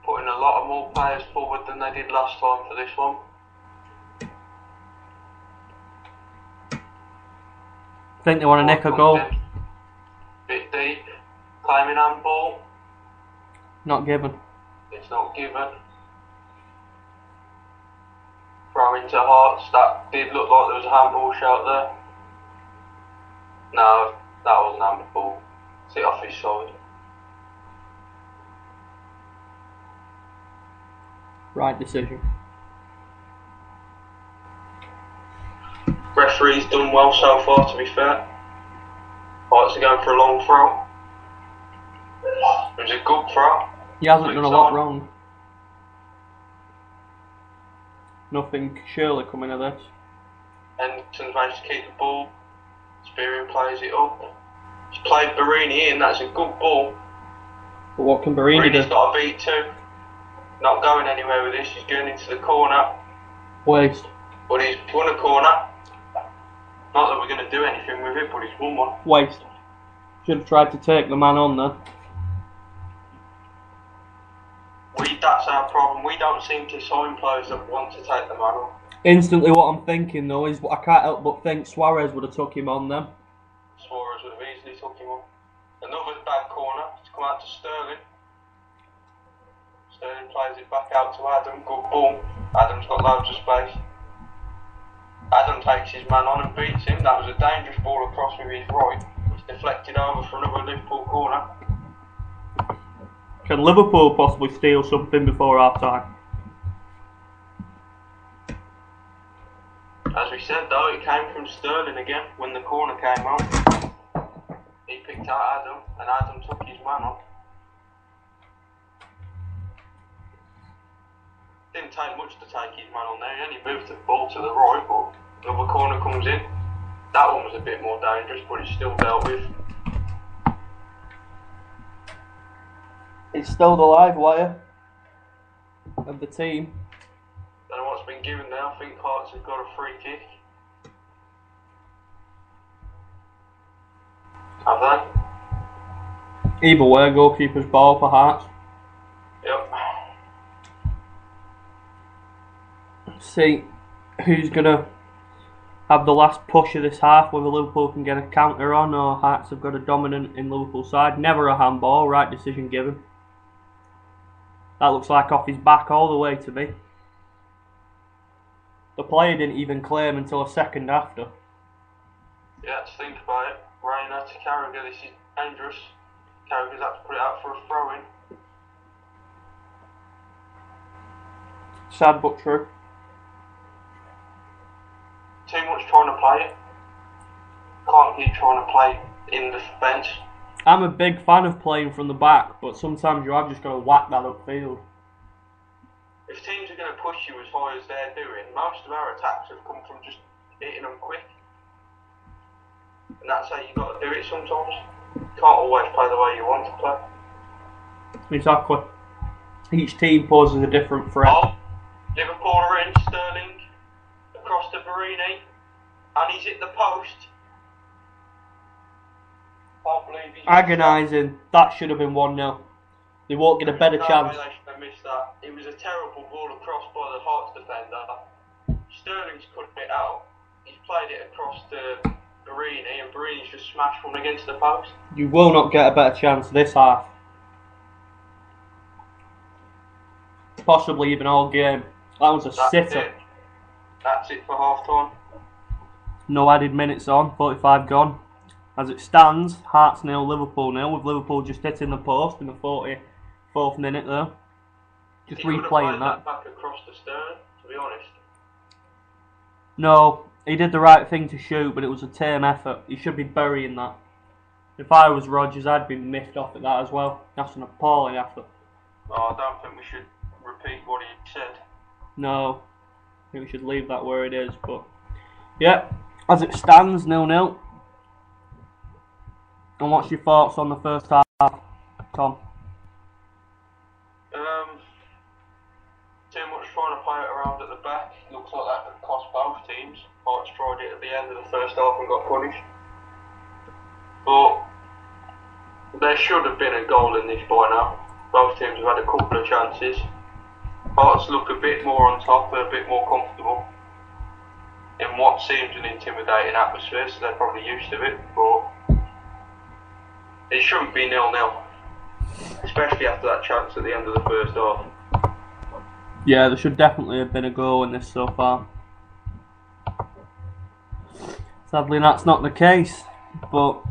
Putting a lot more players forward than they did last time for this one. I think they want to nick a goal. Bit deep. Claiming handball. Not given. It's not given. Throw into Hearts. That did look like there was a handball shout there. No, that wasn't handball. It's off his side. Right decision. Referee's done well so far, to be fair. Hearts are going for a long throw. It was a good throw. He hasn't done a lot wrong. Nothing surely coming of this. Henderson's managed to keep the ball. Spearing plays it up. He's played Barini in, that's a good ball. But what can Barini do? Barini's got a beat too. Not going anywhere with this, he's going into the corner. Waste. But he's won a corner. Not that we're going to do anything with it, but he's won one. Waste. Should have tried to take the man on then. That's our problem. We don't seem to sign players that want to take the man on. Instantly what I'm thinking though is, I can't help but think Suarez would have took him on then. Suarez would have easily took him on. Another bad corner to come out to Sterling. Sterling plays it back out to Adam. Good ball. Adam's got loads of space. Adam takes his man on and beats him. That was a dangerous ball across with his right. It's deflected over for another Liverpool corner. Can Liverpool possibly steal something before half time? As we said though, it came from Sterling again when the corner came out. He picked out Adam and Adam took his man on. Didn't take much to take his man on there, he only moved the ball to the right, but another corner comes in. That one was a bit more dangerous, but it's still dealt with. It's still the live wire of the team. Don't know what's been given there. I think Hearts have got a free kick. Have they? Either way, goalkeeper's ball for Hearts. Yep. See who's going to have the last push of this half, whether Liverpool can get a counter on or Hearts have got a dominant in Liverpool's side. Never a handball, right decision given. That looks like off his back all the way to me. The player didn't even claim until a second after. Yeah, let's think about it. Reina to Carragher, this is dangerous. Carragher's had to put it out for a throw-in. Sad but true. Too much trying to play it. Can't keep trying to play in the bench. I'm a big fan of playing from the back, but sometimes you have just got to whack that upfield. If teams are going to push you as high as they're doing, most of our attacks have come from just hitting them quick. And that's how you've got to do it sometimes. You can't always play the way you want to play. Exactly. Each team poses a different threat. Oh, Liverpool are in, Sterling across to Barini, and he's hit the post. Can't believe he's Agonising. That should have been 1-0. They won't get a better chance. They should have missed that. It was a terrible ball across by the Hearts defender. Sterling's cut it out. He's played it across to Barini, and Barini's just smashed one against the post. You will not get a better chance this half. Possibly even all game. That was a sitter. That's it for half time. No added minutes on, 45 gone. As it stands, Hearts 0, Liverpool 0, with Liverpool just hitting the post in the 44th minute there. Just replaying that. Back across the stern, to be honest. No, he did the right thing to shoot, but it was a tame effort. He should be burying that. If I was Rodgers, I'd be miffed off at that as well. That's an appalling effort. Oh, I don't think we should repeat what he said. No, I think we should leave that where it is, but yeah, as it stands, 0-0. And what's your thoughts on the first half, Tom? Too much trying to play it around at the back. Looks like that could cost both teams. Hearts tried it at the end of the first half and got punished. But there should have been a goal in this by now. Both teams have had a couple of chances. Hearts look a bit more on top and a bit more comfortable in what seems an intimidating atmosphere, so they're probably used to it, but it shouldn't be 0-0, especially after that chance at the end of the first half. Yeah, there should definitely have been a goal in this so far. Sadly, that's not the case, but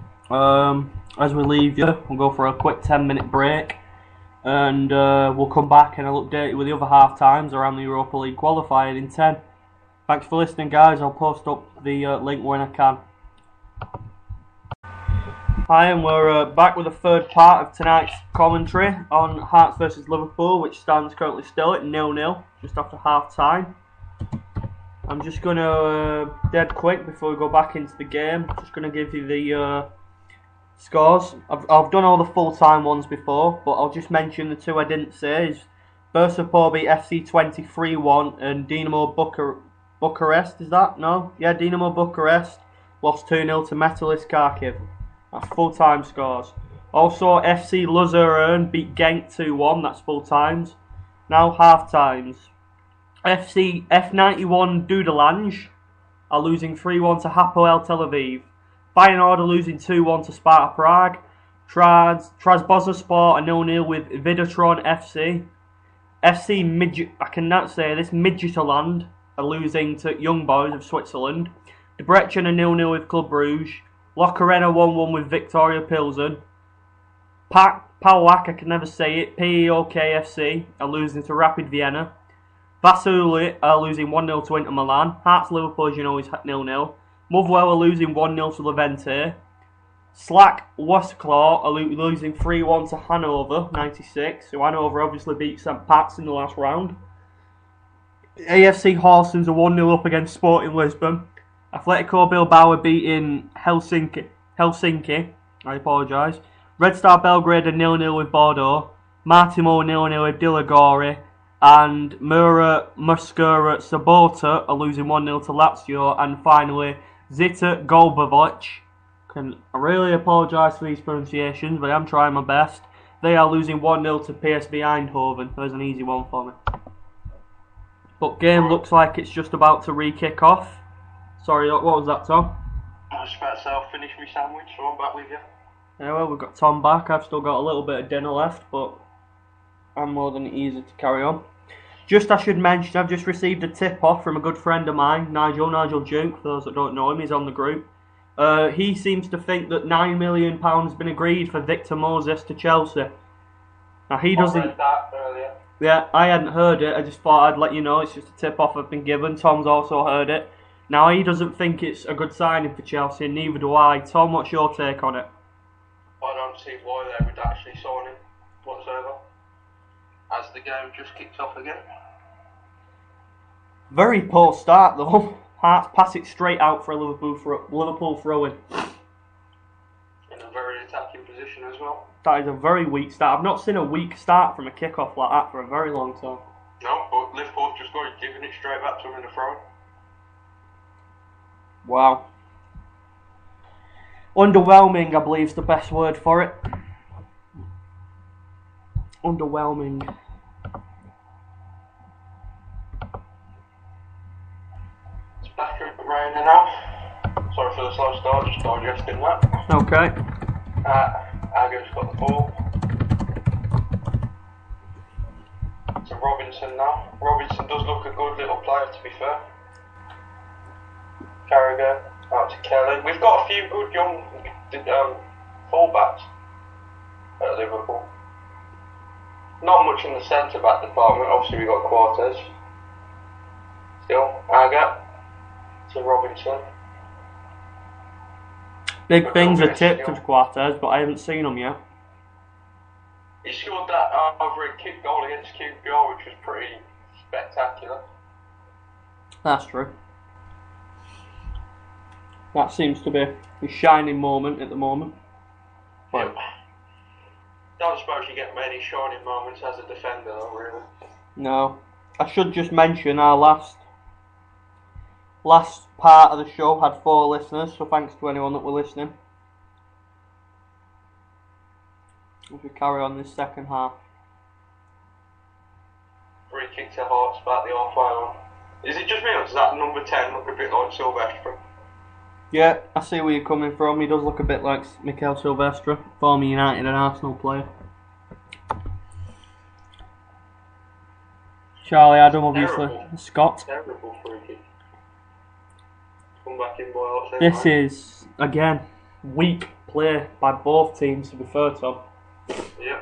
as we leave you, we'll go for a quick 10-minute break, and we'll come back and I'll update you with the other half times around the Europa League qualifier in 10. Thanks for listening, guys. I'll post up the link when I can. Hi, and we're back with the third part of tonight's commentary on Hearts versus Liverpool, which stands currently still at 0-0, just after half time. I'm just going to, dead quick before we go back into the game, just going to give you the scores. I've done all the full-time ones before, but I'll just mention the two I didn't say. Is Bursaspor beat FC 23-1 and Dinamo Bucharest, is that? No? Yeah, Dinamo Bucharest lost 2-0 to Metalist Kharkiv. That's full-time scores. Also, FC Luzern beat Genk 2-1, that's full-times. Now half-times. FC F91 Dudelange are losing 3-1 to Hapoel Tel Aviv. Feyenoord are losing 2-1 to Sparta Prague. Trabzonspor are 0-0 with Videotron FC. FC Midtjylland are losing to Young Boys of Switzerland. Debrecen are 0-0 with Club Brugge. Lokeren are 1-1 with Victoria Pilsen. Pawlak, I can never say it, PEOK FC are losing to Rapid Vienna. Vassuli are losing 1-0 to Inter Milan. Hearts Liverpool, as you know, is 0-0. Motherwell are losing 1-0 to Levante. Slack Westclaw are losing 3-1 to Hanover 96. So Hanover obviously beat St. Pat's in the last round. AFC Horsens are 1-0 up against Sporting Lisbon. Atletico Bilbao are beating Helsinki. I apologise. Red Star Belgrade are 0-0 with Bordeaux. Martimo 0-0 with Dilagori. And Mura Muscura Sabota are losing 1-0 to Lazio. And finally, Zita Golbovic. I really apologise for these pronunciations, but I'm trying my best. They are losing 1-0 to PSV Eindhoven. There's an easy one for me. But game looks like it's just about to re-kick off. Sorry, what was that, Tom? I was about to say I'll finish my sandwich, so I'm back with you. Yeah, well, we've got Tom back. I've still got a little bit of dinner left, but I'm more than easy to carry on. Just I should mention, I've just received a tip-off from a good friend of mine, Nigel Duke, for those that don't know him, he's on the group. He seems to think that £9 million has been agreed for Victor Moses to Chelsea. Now, he doesn't... I read that earlier. Yeah, I hadn't heard it, I just thought I'd let you know, it's just a tip-off I've been given. Tom's also heard it. Now, he doesn't think it's a good signing for Chelsea, and neither do I. Tom, what's your take on it? I don't see why they would actually sign him whatsoever, as the game just kicked off again. Very poor start, though. Hearts pass it straight out for a Liverpool throw-in. In a very attacking position as well. That is a very weak start. I've not seen a weak start from a kick-off like that for a very long time. No, but Liverpool just got giving it straight back to him in the throw. Wow. Underwhelming, I believe, is the best word for it. Underwhelming. It's back at raining now. Sorry for the slow start, just digesting that. Okay. Aga's got the ball. To Robinson now. Robinson does look a good little player, to be fair. Carragher, out to Kelly. We've got a few good young fullbacks at Liverpool. Not much in the centre-back department. Obviously, we've got Quartes. Still, Aga to Robinson. Big things are tipped of Quartes, but I haven't seen them yet. He scored that over a kick goal against QPR, which was pretty spectacular. That's true. That seems to be a shining moment at the moment. But don't suppose you get many shining moments as a defender, though, really. No. I should just mention our last part of the show had 4 listeners, so thanks to anyone that were listening. As we carry on this second half. free kick to Hearts about the halfway on. Is it just me or does that number 10 look a bit like Silvestre? Yeah, I see where you're coming from. He does look a bit like Mikel Silvestre, former United and Arsenal player. Charlie Adam, obviously. Terrible. Scott. Terrible free kick. Come back in by Hearts. This is, again, weak play by both teams, to be fair, Tom. Yeah.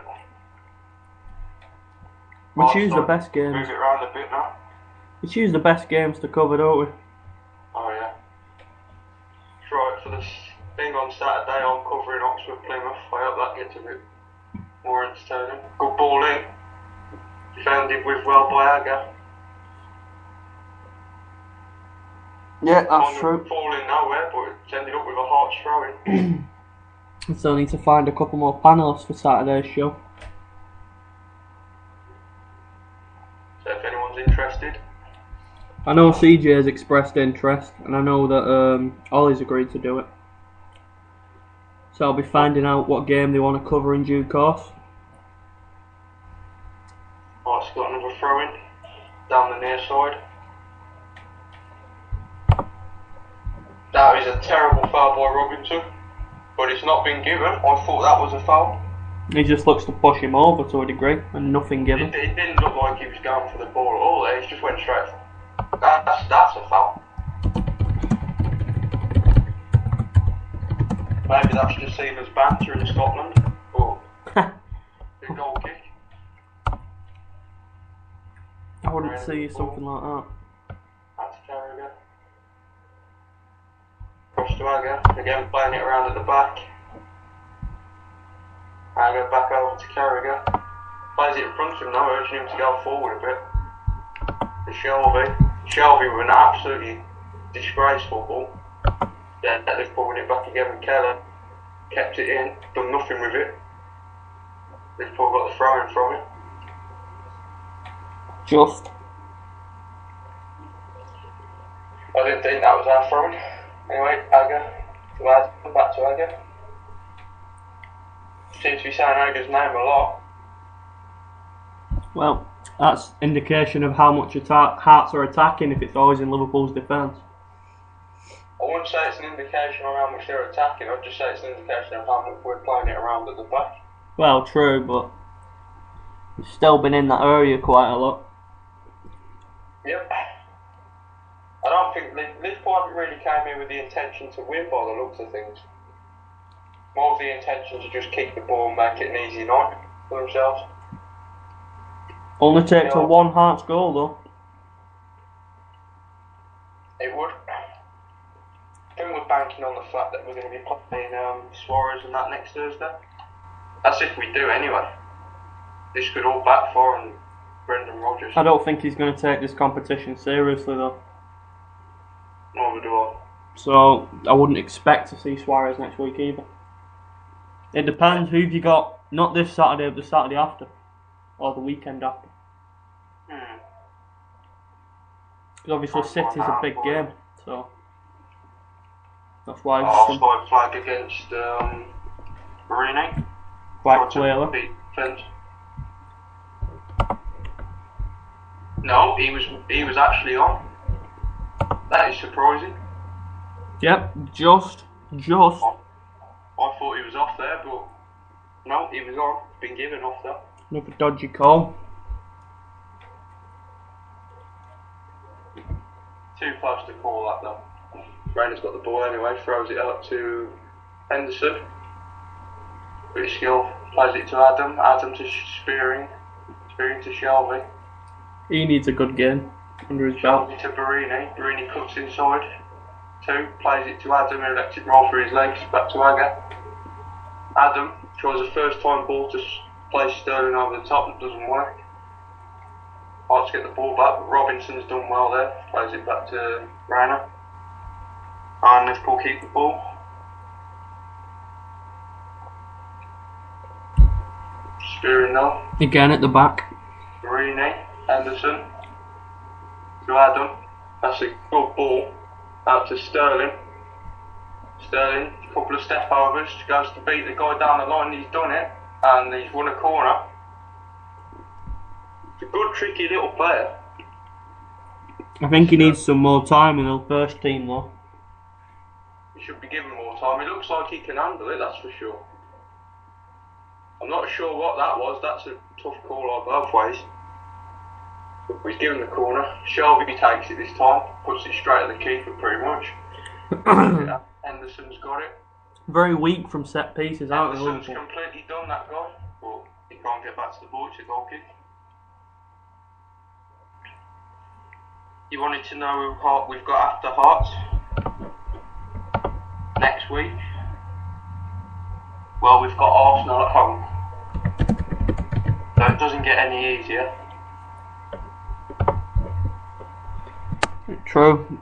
We choose the best games. Move it around a bit now. We choose the best games to cover, don't we? Oh yeah. Right, for this thing on Saturday, I'm covering Oxford Plymouth. I hope that gets a bit more entertaining. Good ball in. Defended with well by Aga. Yeah, that's true. Falling nowhere, but it's ended up with a Hearts throw-in. We still need to find a couple more panellists for Saturday's show. So if anyone's interested. I know CJ has expressed interest, and I know that Ollie's agreed to do it. So I'll be finding out what game they want to cover in due course. Hearts got another throw-in down the near side. That is a terrible foul by Robinson, but it's not been given. I thought that was a foul. He just looks to push him over to a degree, and nothing given. It didn't look like he was going for the ball at all there, he just went straight for that's a foul. Maybe that's just seen as banter in Scotland, but the goal kick. I wouldn't see something like that. That's Carragher. Cross to Aga, again playing it around at the back. Aga back over to Carragher. Plays it in front of him now, urging him to go forward a bit. To Shelby with an absolutely disgraceful ball. Yeah, they've pulling it back again with Keller. Kept it in, done nothing with it. Liverpool got the throw in from it. Just. I didn't think that was our throw in. Anyway, Aga. Back to Aga. Seems to be saying Aga's name a lot. Well, that's indication of how much Hearts are attacking if it's always in Liverpool's defence. I wouldn't say it's an indication of how much they're attacking, I'd just say it's an indication of how much we're playing it around at the back. Well, true, but we've still been in that area quite a lot. Yep. I don't think Liverpool haven't really came in with the intention to win by the looks of things. More of the intention to just kick the ball and make it an easy night for themselves. Only takes a one Hearts goal though. It would. I think we're banking on the fact that we're going to be playing Suarez and that next Thursday. That's if we do anyway. This could all backfire on Brendan Rodgers. I don't think he's going to take this competition seriously though. Neither do I. So I wouldn't expect to see Suarez next week either. It depends who you got, not this Saturday, but the Saturday after. Or the weekend after. Because obviously City's a big game, so that's why I'll flag against Marini. Quite clearly. No, he was actually on. That is surprising. Yep, just. I thought he was off there, but no, he was on. Been given off there. Another dodgy call. Too close to call that though. Rainer's got the ball anyway, throws it out to Henderson. Bit of skill, plays it to Adam. Adam to Spearing to Shelby. He needs a good game under his belt. Shelby to Barini. Barini cuts inside. Plays it to Adam, who lets it roll through his legs. Back to Aga. Adam tries a first time ball to play Sterling over the top, it doesn't work. Hearts get the ball back, but Robinson's done well there. Plays it back to Rainer. And Liverpool keep the ball. Spearing now. Again at the back. Marini, Henderson. To Adam. That's a good ball. Out to Sterling. Sterling, a couple of step overs, goes to beat the guy down the line, he's done it, and he's won a corner. He's a good, tricky little player. I think he needs some more time in the first team though. He should be given more time. He looks like he can handle it, that's for sure. I'm not sure what that was. That's a tough call on both ways. But he's given the corner. Shelby takes it this time, puts it straight at the keeper pretty much. Henderson's got it. Very weak from set pieces, aren't they? Henderson's completely done that guy, but he can't get back to the ball. It's a goal kick. You wanted to know who we've got after Hearts next week? Well, we've got Arsenal at home, so it doesn't get any easier. True.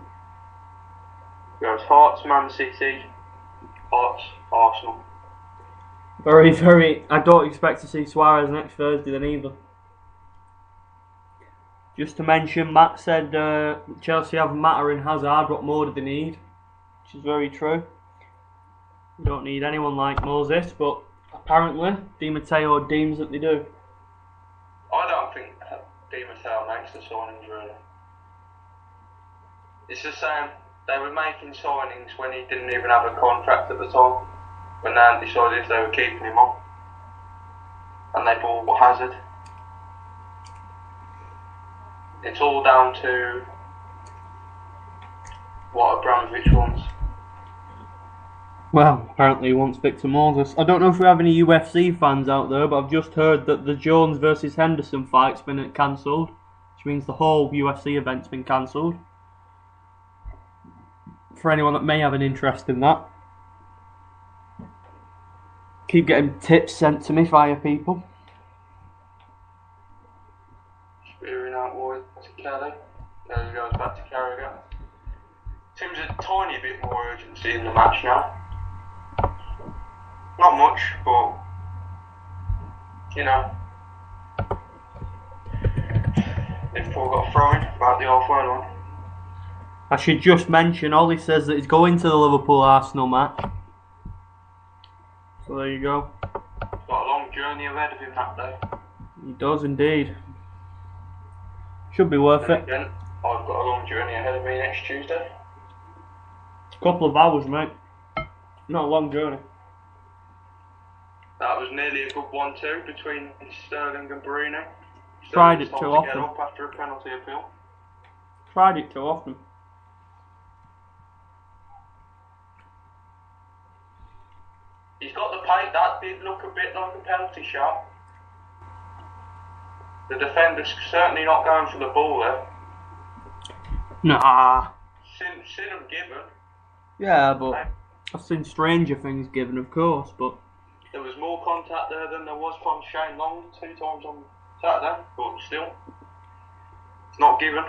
Goes Hearts, Man City, Hearts, Arsenal. Very. I don't expect to see Suarez next Thursday then either. Just to mention, Matt said Chelsea have Mata and Hazard. What more do they need? Which is very true. We don't need anyone like Moses, but apparently Di Matteo deems that they do. I don't think Di Matteo makes the signings really. It's the same. They were making signings when he didn't even have a contract at the time, when they hadn't decided if they were keeping him on, and they bought Hazard. It's all down to what Abramovich wants. Well, apparently he wants Victor Moses. I don't know if we have any UFC fans out there, but I've just heard that the Jones versus Henderson fight's been cancelled, which means the whole UFC event's been cancelled. For anyone that may have an interest in that. Keep getting tips sent to me via people. Spearing out wide to Kelly. Kelly goes back to Carragher. Seems a tiny bit more urgency in the match now. Not much, but you know, Liverpool got a throw in about the halfway line. I should just mention, Ollie says that he's going to the Liverpool-Arsenal match. So there you go. He's got a long journey ahead of him that day. He does indeed. Should be worth it. Again, I've got a long journey ahead of me next Tuesday. A couple of hours, mate. Not a long journey. That was nearly a good 1-2 between Sterling and Barini. Tried it too To often. get up after a penalty appeal. Tried it too often. He's got the pace. That did look a bit like a penalty shot. The defender's certainly not going for the ball there. Nah. Seen him given. Yeah, but I've seen stranger things given, of course, but There was more contact there than there was from Shane Long 2 times on Saturday, but still, it's not given.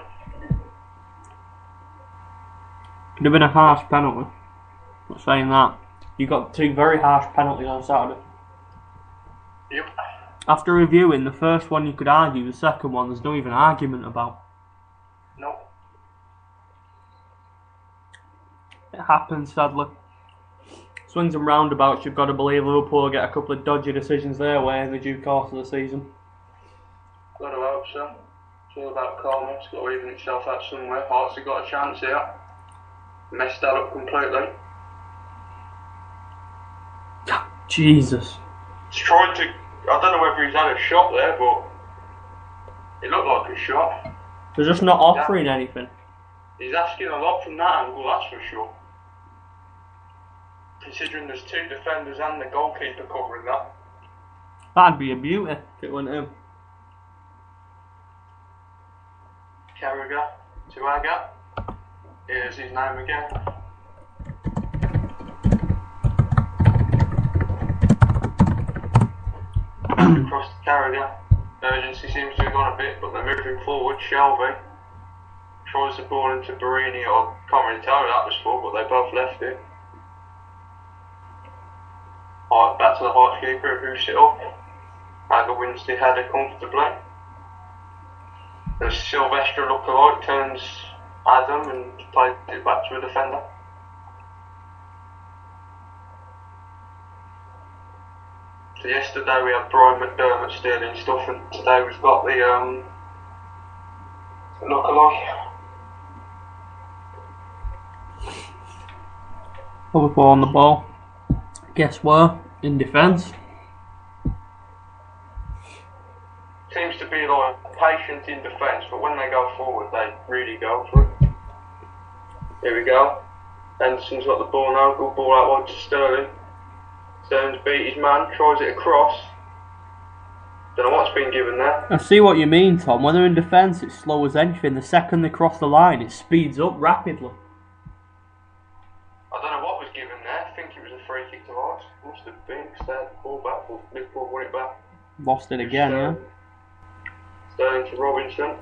could have been a harsh penalty. Not saying that. You got 2 very harsh penalties on Saturday. Yep. After reviewing, the first one you could argue, the second one there's no even argument about. No. It happens, sadly. Swings and roundabouts, you've got to believe Liverpool will get a couple of dodgy decisions their way in the due course of the season. Got to hope so. It's all about karma. It's got to even itself out somewhere. Hearts have got a chance here. Messed that up completely. Jesus. He's trying to. I don't know whether he's had a shot there, but it looked like a shot. They're just not offering anything. He's asking a lot from that angle, that's for sure. Considering there's 2 defenders and the goalkeeper covering that. That'd be a beauty if it went in. Carragher to Aga. Here's his name again. Across to Carragher. Urgency seems to have gone a bit, but they're moving forward. Shelby tries the ball into Barini, or can't really tell who that was for, but they both left it. Right, back to the Hearts keeper who hoops it up. Aga wins the header comfortably. The Silvestre lookalike turns Adam and plays it back to a defender. So yesterday we had Brian McDermott stealing stuff, and today we've got the look alike. Liverpool on the ball. Guess where? In defence. Seems to be like patient in defence, but when they go forward, they really go for it. Here we go. Henderson's got the ball now. Good ball out wide to Sterling. Sterling's beat his man. Tries it across. Don't know what's been given there. I see what you mean, Tom. When they're in defence, it's slow as anything. The second they cross the line, it speeds up rapidly. I don't know what was given there. I think it was a free kick to us. Must have been. Instead, ball back. Liverpool won it back. Lost it again, yeah. Sterling to Robinson.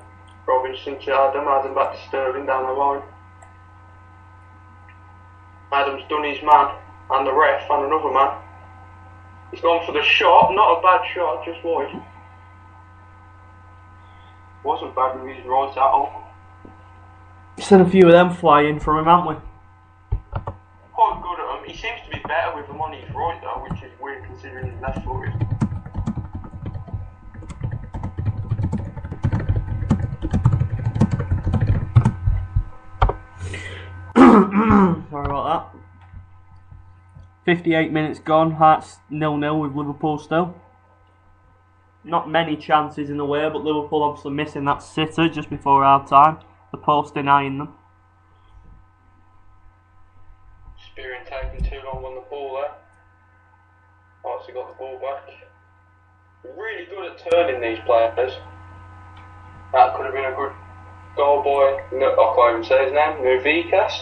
Robinson to Adam. Adam back to Sterling down the line. Adam's done his man. And the ref and another man. He's gone for the shot. Not a bad shot, just wide. Wasn't bad with his right at all. Seen a few of them fly in from him, haven't we? Quite good at him. He seems to be better with them on his right though, which is weird considering he's left footed. Sorry about that. 58 minutes gone, Hearts 0-0 with Liverpool still. Not many chances in the way, but Liverpool obviously missing that sitter just before half time. The post denying them. Spearing taking too long on the ball there. Hearts have got the ball back. Really good at turning these players. That could have been a good goal by, I can't even say his name, Novikas.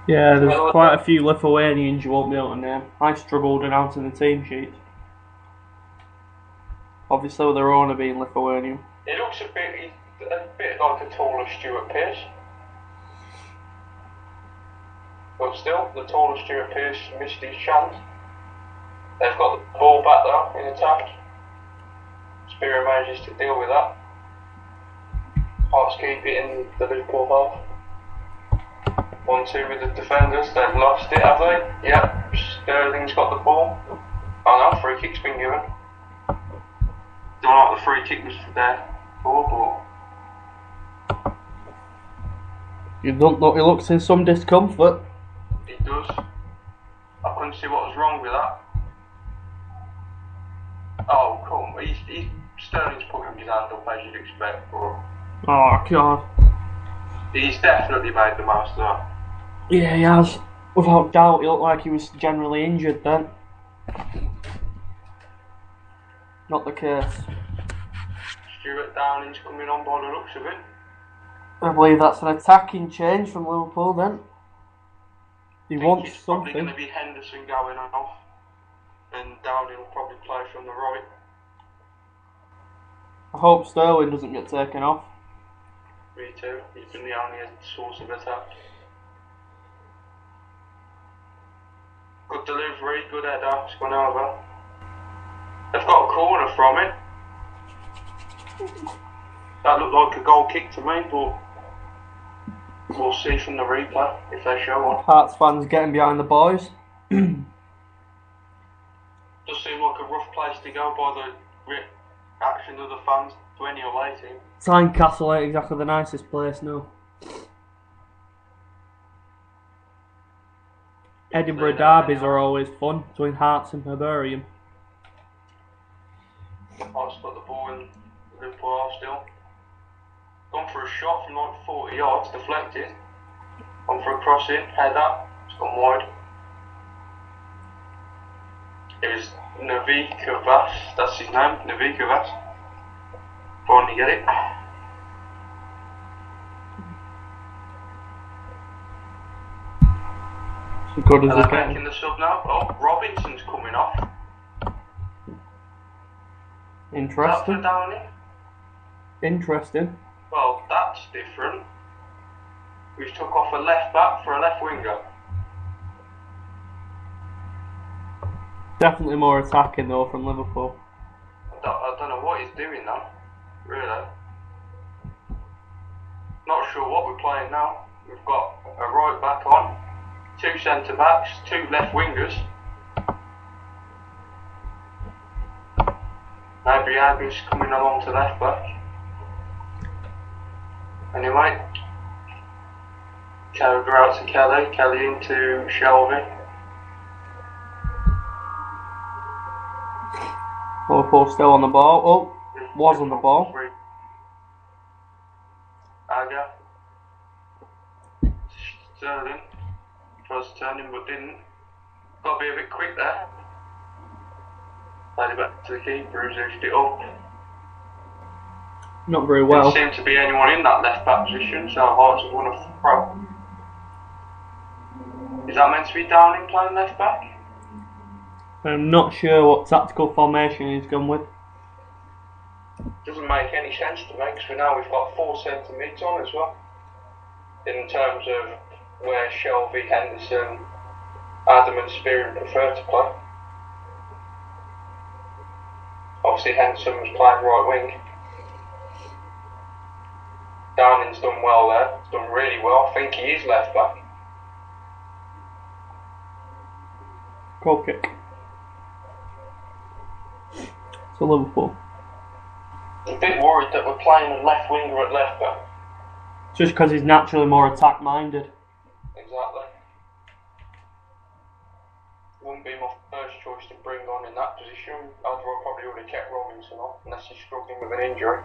Yeah, there's quite a few Lithuanians you won't be able to name. I struggled announcing the team sheet. Obviously with their owner being Lithuanian. It looks a bit like a taller Stuart Pearce. But still, the taller Stuart Pearce missed his chance. They've got the ball back though in attack. Spearing manages to deal with that. Hearts keep it in the Liverpool half. 1-2 with the defenders. They've lost it, have they? Yep. Sterling's got the ball. Oh no, free kick's been given. Don't know what the free kick was there for, but You don't look. He looks in some discomfort. he does. I couldn't see what was wrong with that. Oh, cool. Sterling's putting his hand up as you'd expect, but Oh God. he's definitely made the most of that. Yeah, he has. Without doubt, he looked like he was generally injured then. Not the case. Stuart Downing's coming on by the looks of it. I believe that's an attacking change from Liverpool then. He wants It's probably something. going to be Henderson going off, and Downing will probably play from the right. I hope Sterling doesn't get taken off. Me too. He's been the only source of attack. Good delivery, good header, it's gone over. They've got a corner from it. That looked like a goal kick to me, but we'll see from the replay if they show one. Hearts fans getting behind the boys. Does seem like a rough place to go by the reaction of the fans to any away team. Tynecastle ain't exactly the nicest place, no. Edinburgh derbies are always fun, between Hearts and Hibernian. Hearts got the ball in Liverpool half still. Gone for a shot from like 40 yards, deflected. Gone for a crossing, header, it's gone wide. It was Novikovas, that's his name, Novikovas. Finally get it. As good as And they they're making can. the sub now. Oh, Robinson's coming off. Is that for Interesting. Downey? Interesting. Well, that's different. We've took off a left back for a left winger. Definitely more attacking though from Liverpool. I don't know what he's doing now, really. Not sure what we're playing now. We've got a right back on, 2 centre backs, 2 left wingers. Maybe Abby's coming along to left back. Anyway, Carragher out to Kelly, Kelly into Shelby. Liverpool still on the ball. Oh, was on the ball. Aga. Sterling. Tries to turn him but didn't. Got to be a bit quick there. Played it back to the keeper who's edged it up. Not very well. Didn't seem to be anyone in that left back position, so Hearts have won a throw. Is that meant to be Downing playing left back? I'm not sure what tactical formation he's gone with. Doesn't make any sense to me because now we've got 4 centre mids on as well. In terms of where Shelby, Henderson, Adam and Spear prefer to play. Obviously Henderson was playing right wing. Downing's done well there, he's done really well. I think he is left back. Goal kick. So Liverpool. I'm a bit worried that we're playing a left winger at left back. Just because he's naturally more attack minded. Exactly. Wouldn't be my first choice to bring on in that position. I'd probably would have kept Robinson on unless he's struggling with an injury.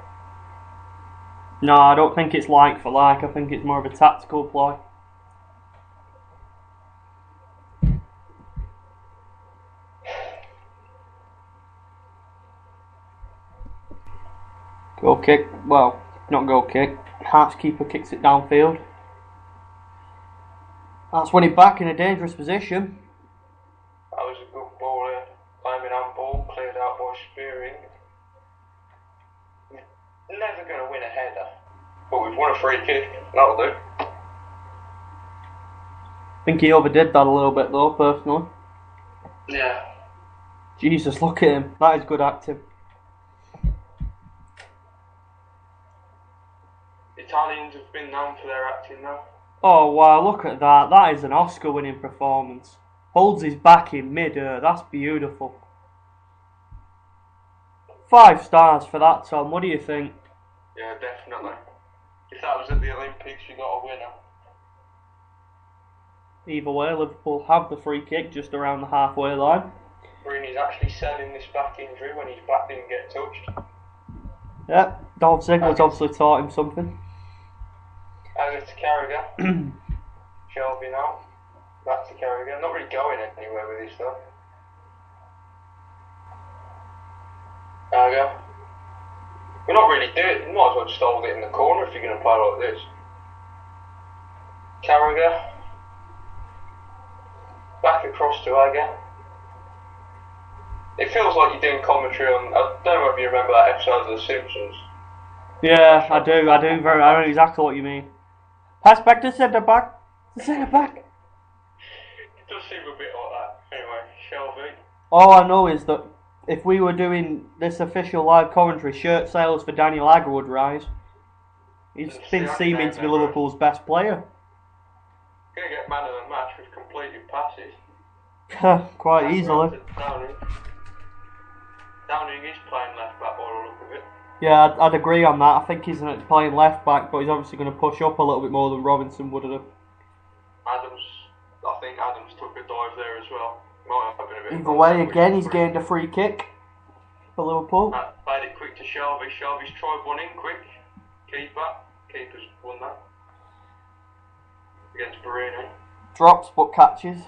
No, I don't think it's like for like. I think it's more of a tactical ploy. Goal kick. Well, not goal kick. Hearts keeper kicks it downfield. That's winning back in a dangerous position. That was a good ball there. Climbing on ball, cleared out by Spearing. Never going to win a header, but we've won a free kick. That'll do. I think he overdid that a little bit though, personally. Yeah. Jesus, look at him. That is good acting. Italians have been known for their acting now. Oh wow, look at that. That is an Oscar winning performance. Holds his back in mid-air. That's beautiful. 5 stars for that, Tom. What do you think? Yeah, definitely. If that was at the Olympics, you got a winner. Either way, Liverpool have the free kick just around the halfway line. Rooney's actually selling this back injury when his back didn't get touched. Yeah, Dolph Ziggler's obviously taught him something. Over to Carragher. Shelby now. Back to Carragher. Not really going anywhere with this though. Carragher. We're not really doing it. You might as well just hold it in the corner if you're going to play like this. Carragher. Back across to Aga. It feels like you're doing commentary on. I don't know if you remember that episode of The Simpsons. Yeah, I do. I know exactly what you mean. Pass back to centre back. Centre back. It does seem a bit like that. Anyway, Shelby. All I know is that if we were doing this official live commentary, shirt sales for Daniel Agger would rise. He's been seeming to be Liverpool's best player. Gonna get man of the match with completed passes. Quite easily. Downing is playing left back by the look of it. Yeah, I'd agree on that. I think he's playing left back, but he's obviously going to push up a little bit more than Robinson would have. I think Adams took a dive there as well. Might have been a bit. Either way, again, he's gained a free kick for Liverpool. Played it quick to Shelby. Shelby's tried one in quick. Keeper's won that. Against Barini. Drops but catches.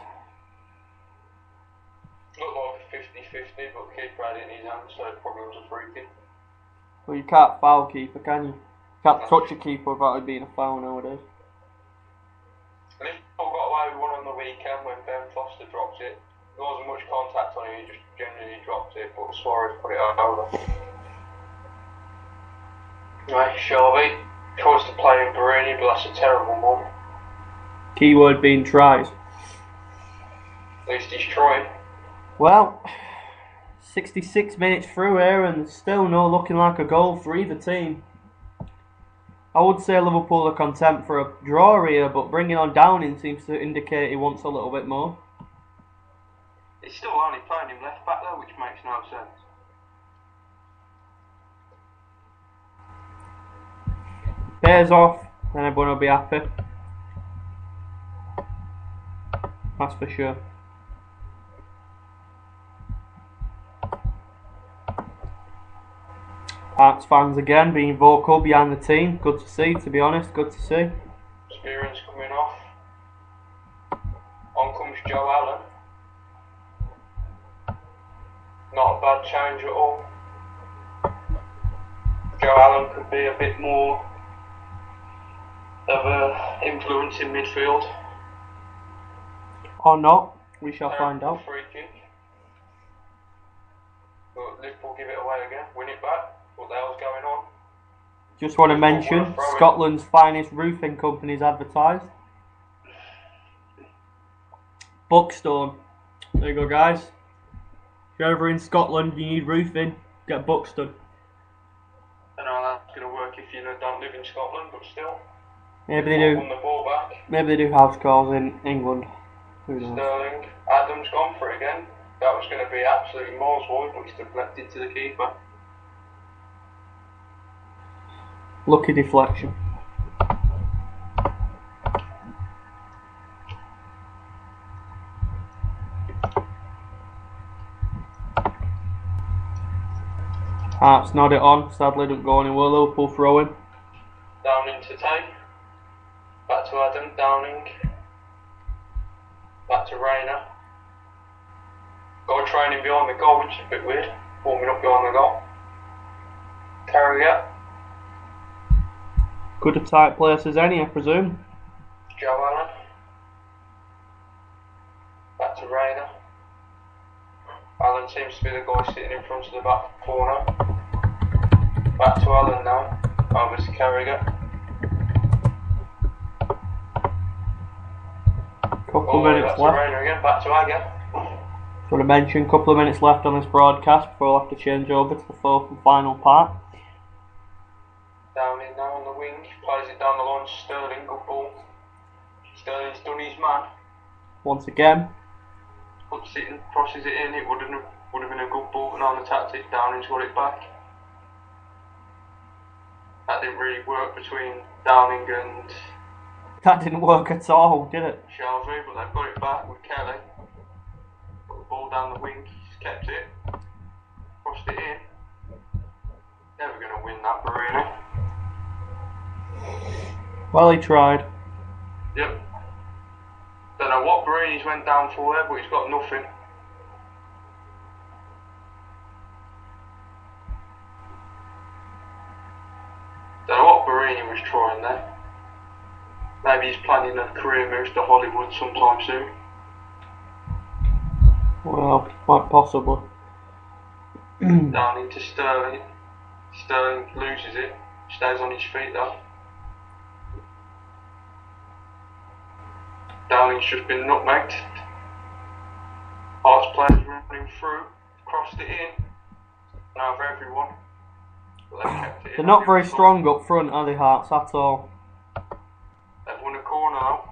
Looked like 50-50, but the keeper had it in his hand, so it probably was a free kick. Well, you can't foul keeper, can you? You can't touch a keeper without it being a foul nowadays. Liverpool got away with one on the weekend when Ben Foster dropped it. There wasn't much contact on him, he just generally dropped it, but Suarez put it over. Right, Shelby tries to play in Barini, but that's a terrible one. Keyword being tries. At least he's trying. Well, 66 minutes through here and still no looking like a goal for either team. I would say Liverpool are content for a draw here, but bringing on Downing seems to indicate he wants a little bit more. It's still only playing him left back though, which makes no sense. Bears off then everyone will be happy. That's for sure. Hearts fans again being vocal behind the team. Good to see, to be honest. Good to see. Experience coming off. On comes Joe Allen. Not a bad change at all. Joe Allen could be a bit more of an influence in midfield. Or not, we shall find out. Free kick. But Liverpool give it away again, win it back. What the hell's going on? Just want to mention, Scotland's finest roofing companies advertised. Buckstone. There you go, guys. If you're ever in Scotland, you need roofing, get Buxton. I don't know how that's going to work if you don't live in Scotland, but still. Maybe they do. Won the ball back. Maybe they do house calls in England. Who knows? Sterling. Adams gone for it again. That was going to be absolutely miles wide, but he's deflected to the keeper. Lucky deflection. Hearts nod it on. Sadly, didn't go anywhere. Liverpool throwing. Downing to take. Back to Adam. Downing. Back to Rayner. Got a training behind the goal, which is a bit weird. Warming up behind the goal. Carrier. Good a tight place as any, I presume. Joe Allen. Back to Rayner. Allen seems to be the guy sitting in front of the back corner. Back to Allen now. Over to Carragher. Couple minutes back left. To Rayner again. Back to Agger. Just want to mention, couple of minutes left on this broadcast before I'll have to change over to the fourth and final part. Down in now on the wing. Plays it down the line. Sterling. Good ball. Sterling's done his man. Once again. Puts it in, crosses it in. It would have been a good ball, and on the tactic, Downing's got it back. That didn't really work between Downing and That didn't work at all, did it? Shelby, but they've got it back with Kelly. Got the ball down the wing, he's kept it. Crossed it in. Never going to win that, Barini. Well, he tried. Yep. Don't know what Barini's went down for there, but he's got nothing. Don't know what Barini was trying there. Maybe he's planning a career move to Hollywood sometime soon. Well, quite possibly. Down into Sterling. Sterling loses it. Stays on his feet though. Downing's just been nutmegged. Hearts players running through. Crossed it in. Now for everyone. But they kept it in. They're not very strong up front, are they, Hearts, at all? They've won a corner now.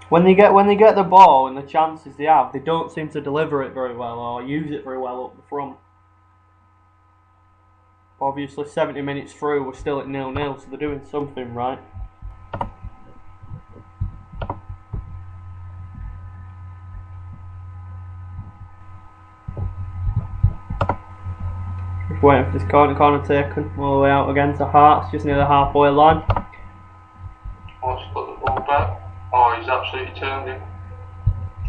When they get the ball and the chances they have, they don't seem to deliver it very well or use it very well up the front. Obviously 70 minutes through, we're still at 0-0, so they're doing something right. Just waiting for this corner taken all the way out again to Hearts, just near the halfway line. Hearts put the ball back. Oh, he's absolutely turned him.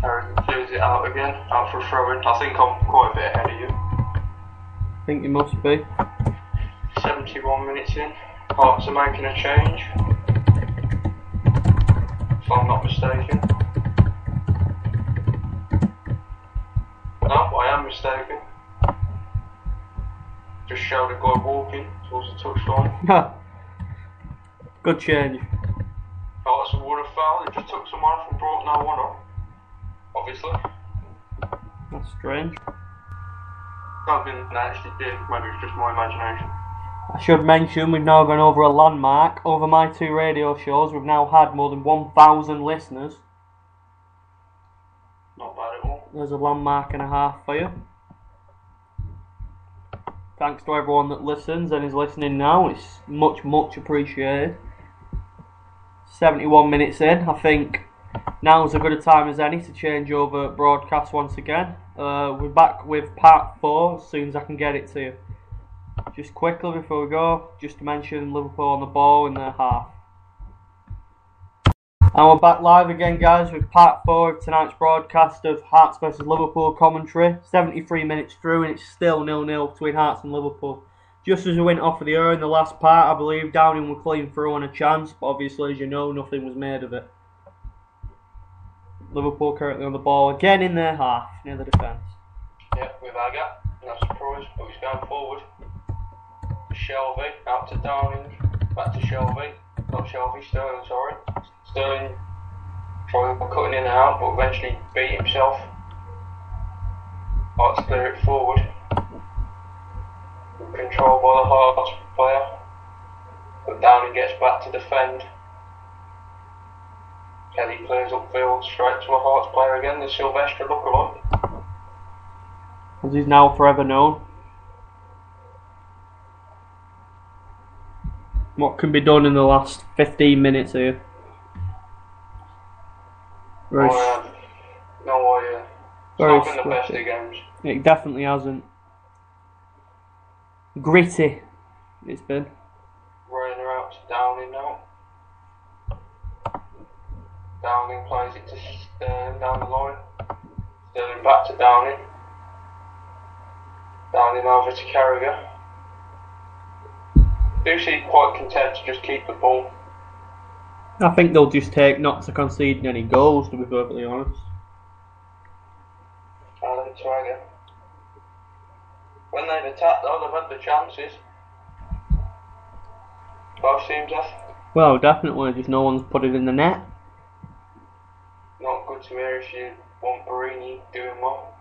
Carrigan clears it out again, out for a throw in. I think I'm quite a bit ahead of you. I think you must be. 71 minutes in. Hearts are making a change. If I'm not mistaken. No, I am mistaken. Just showed a guy walking towards the touchline. Good change. Oh, that's a water foul. They just took someone off and brought no one up. Obviously. That's strange. I think they actually did. Maybe it's just my imagination. I should mention we've now gone over a landmark. Over my 2 radio shows, we've now had more than 1,000 listeners. Not bad at all. There's a landmark and a half for you. Thanks to everyone that listens and is listening now. It's much, much appreciated. 71 minutes in. I think now's as good a time as any to change over broadcast once again. We're back with part 4 as soon as I can get it to you. Just quickly before we go, just to mention Liverpool on the ball in their half. And we're back live again, guys, with part 4 of tonight's broadcast of Hearts vs Liverpool commentary. 73 minutes through and it's still 0-0 between Hearts and Liverpool. Just as we went off of the air in the last part, I believe Downing were clean through on a chance, but obviously, as you know, nothing was made of it. Liverpool currently on the ball again in their half, near the defence. Yeah, with Aga, no surprise, but he's going forward. Shelby, out to Downing, back to Shelby, not Shelby, Sterling, sorry. Sterling trying cutting in and out, but eventually beat himself. Hearts clear it forward. Controlled by the Hearts player, but Downing gets back to defend. Kelly clears upfield straight to a Hearts player again, the Sylvester lookalike. As he's now forever known. What can be done in the last 15 minutes here? No idea. It's not been the best of games. It definitely hasn't. Gritty, it's been. Running out to Downing now. Downing plays it to Sterling down the line. Sterling back to Downing. Downing over to Carragher. Do seem quite content to just keep the ball. I think they'll just take not to concede any goals, to be perfectly honest. Alan Swagger. When they've attacked though, they've had the chances. Both teams have. Well, definitely, just no one's put it in the net. Not good to hear if you want Barini doing well.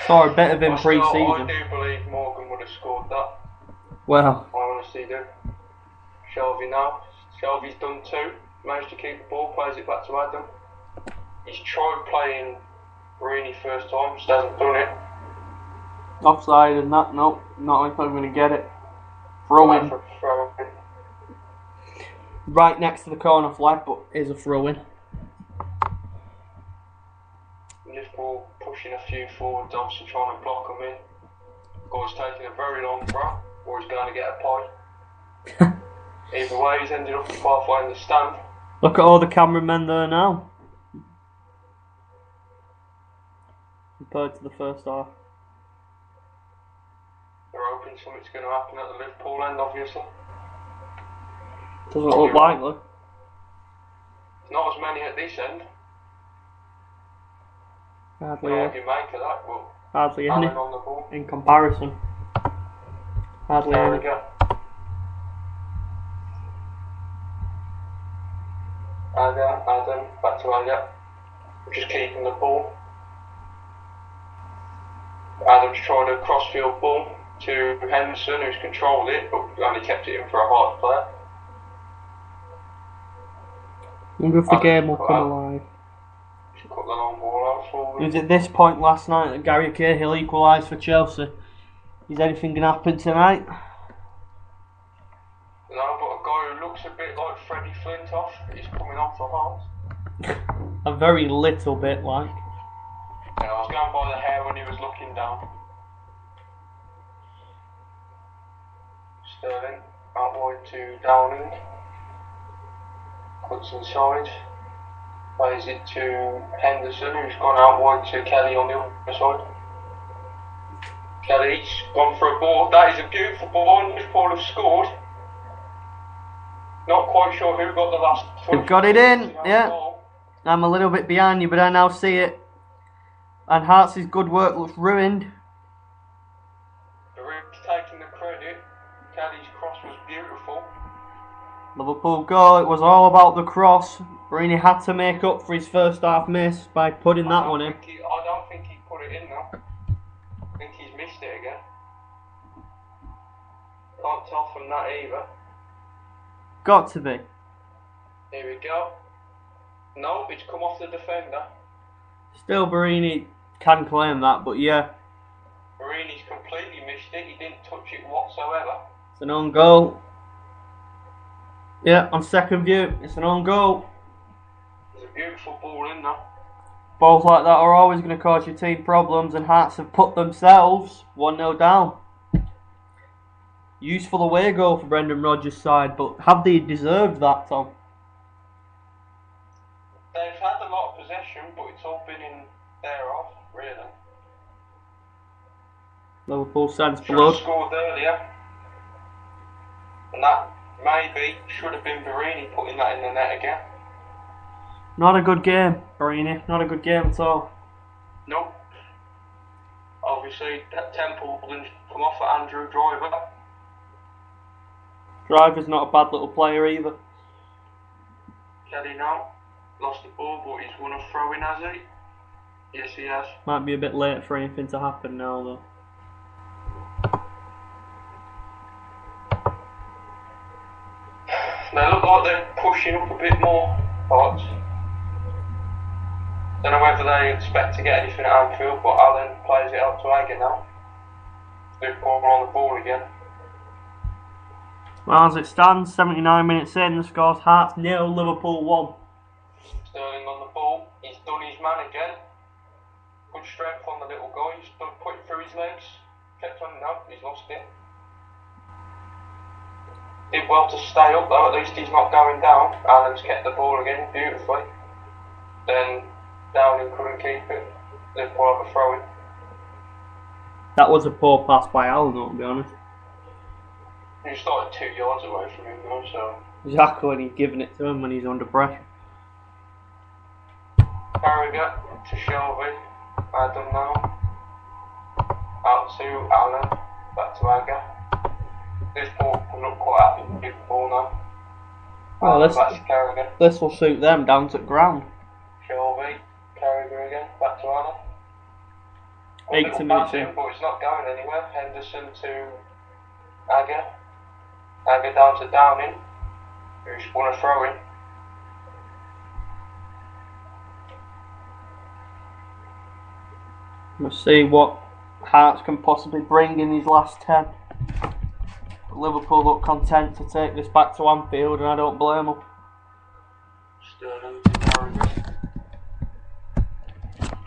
Saw a bit of him pre-season. I do believe Morgan would have scored that. Well, I honestly do. Shelby now. Shelby's done 2. Managed to keep the ball, plays it back to Adam. He's tried playing Barini first time, just hasn't done it. offside and that. Nope, not like I'm going to get it. Throw in. Right next to the corner flag, but is a throw in. Liverpool pushing a few forwards, obviously trying to block them in. Guy's taking a very long throw, or he's going to get a pie. Either way, he's ended up halfway in the stand. Look at all the cameramen there now. Compared to the first half. They're hoping something's going to happen at the Liverpool end, obviously. Doesn't look likely. Not as many at this end. Hardly What do you make of that? But hardly any. on the ball. In comparison. Hardly There any. we go. Adam, back to Aga. Just keeping the ball. Adam's tried a crossfield ball to Henderson, who's controlled it, but only kept it in for a hard player. Wonder if the game will come alive. Should cut the long ball out forward. It was at this point last night that Gary Cahill equalised for Chelsea. Is anything going to happen tonight? No, but a guy who looks a bit like Freddie Flintoff is coming on for Hearts. A very little bit like. Yeah, I was going by the hair when he was looking down. Sterling, out wide to Downing. Cuts inside. Plays it to Henderson, who's gone out wide to Kelly on the other side. Kelly's gone for a ball. That is a beautiful ball, and Liverpool have scored. Not quite sure who got the last touch. They've got it in, yeah. I'm a little bit behind you, but I now see it. And Hearts' good work looks ruined. The Rick's taking the credit. Kelly's cross was beautiful. Liverpool goal, it was all about the cross. Barini had to make up for his first half miss by putting that one in. I don't think he put it in though. I think he's missed it again. Can't tell from that either. Got to be. Here we go. No, it's come off the defender. Still, Barini can claim that, but yeah. Barini it, he didn't touch it whatsoever. It's an own goal. Yeah, on second view, it's an own goal. It's a beautiful ball in there. Balls like that are always going to cause your team problems, and Hearts have put themselves 1-0 down. Useful away goal for Brendan Rodgers' side, but have they deserved that, Tom? They've had a lot of possession, but it's all been in their off, really. Liverpool sense Should blood. have scored earlier. And that maybe should have been Barini putting that in the net again. Not a good game, Barini. Not a good game at all. Nope. Obviously, Temple didn't come off at Andrew Driver. Driver's not a bad little player either. Kelly now lost the ball, but he's won a throw in, has he? Yes, he has. Might be a bit late for anything to happen now, though. They look like they're pushing up a bit more, Hearts. Don't know whether they expect to get anything at Anfield, but Allen plays it out to Aga now. Liverpool on the ball again. Well, as it stands, 79 minutes in, the score's Hearts 0, Liverpool 1. Sterling on the ball. He's done his man again. Good strength on the little guy. He's done put it through his legs. Kept on, no, he's lost it. Did well to stay up though, at least he's not going down. Allen's kept the ball again beautifully. Then Downing couldn't keep it. Liverpool have a throw in. That was a poor pass by Allen, though, to be honest. He started 2 yards away from him though, so. Exactly, when he's giving it to him when he's under pressure. Carragher to Shelby. Adam now. Out to Allen. Back to Aga. This ball will look quite happy with the ball now. Well, back to Carragher. this will suit them down to the ground. Shelby. Carragher again. Back to Allen. 80 minutes in. But it's not going anywhere. Henderson to Aga. Aga down to Downing, who's won a throw in. We'll see what Hearts can possibly bring in these last 10. Liverpool look content to take this back to Anfield, and I don't blame them. Sterling to Carragher.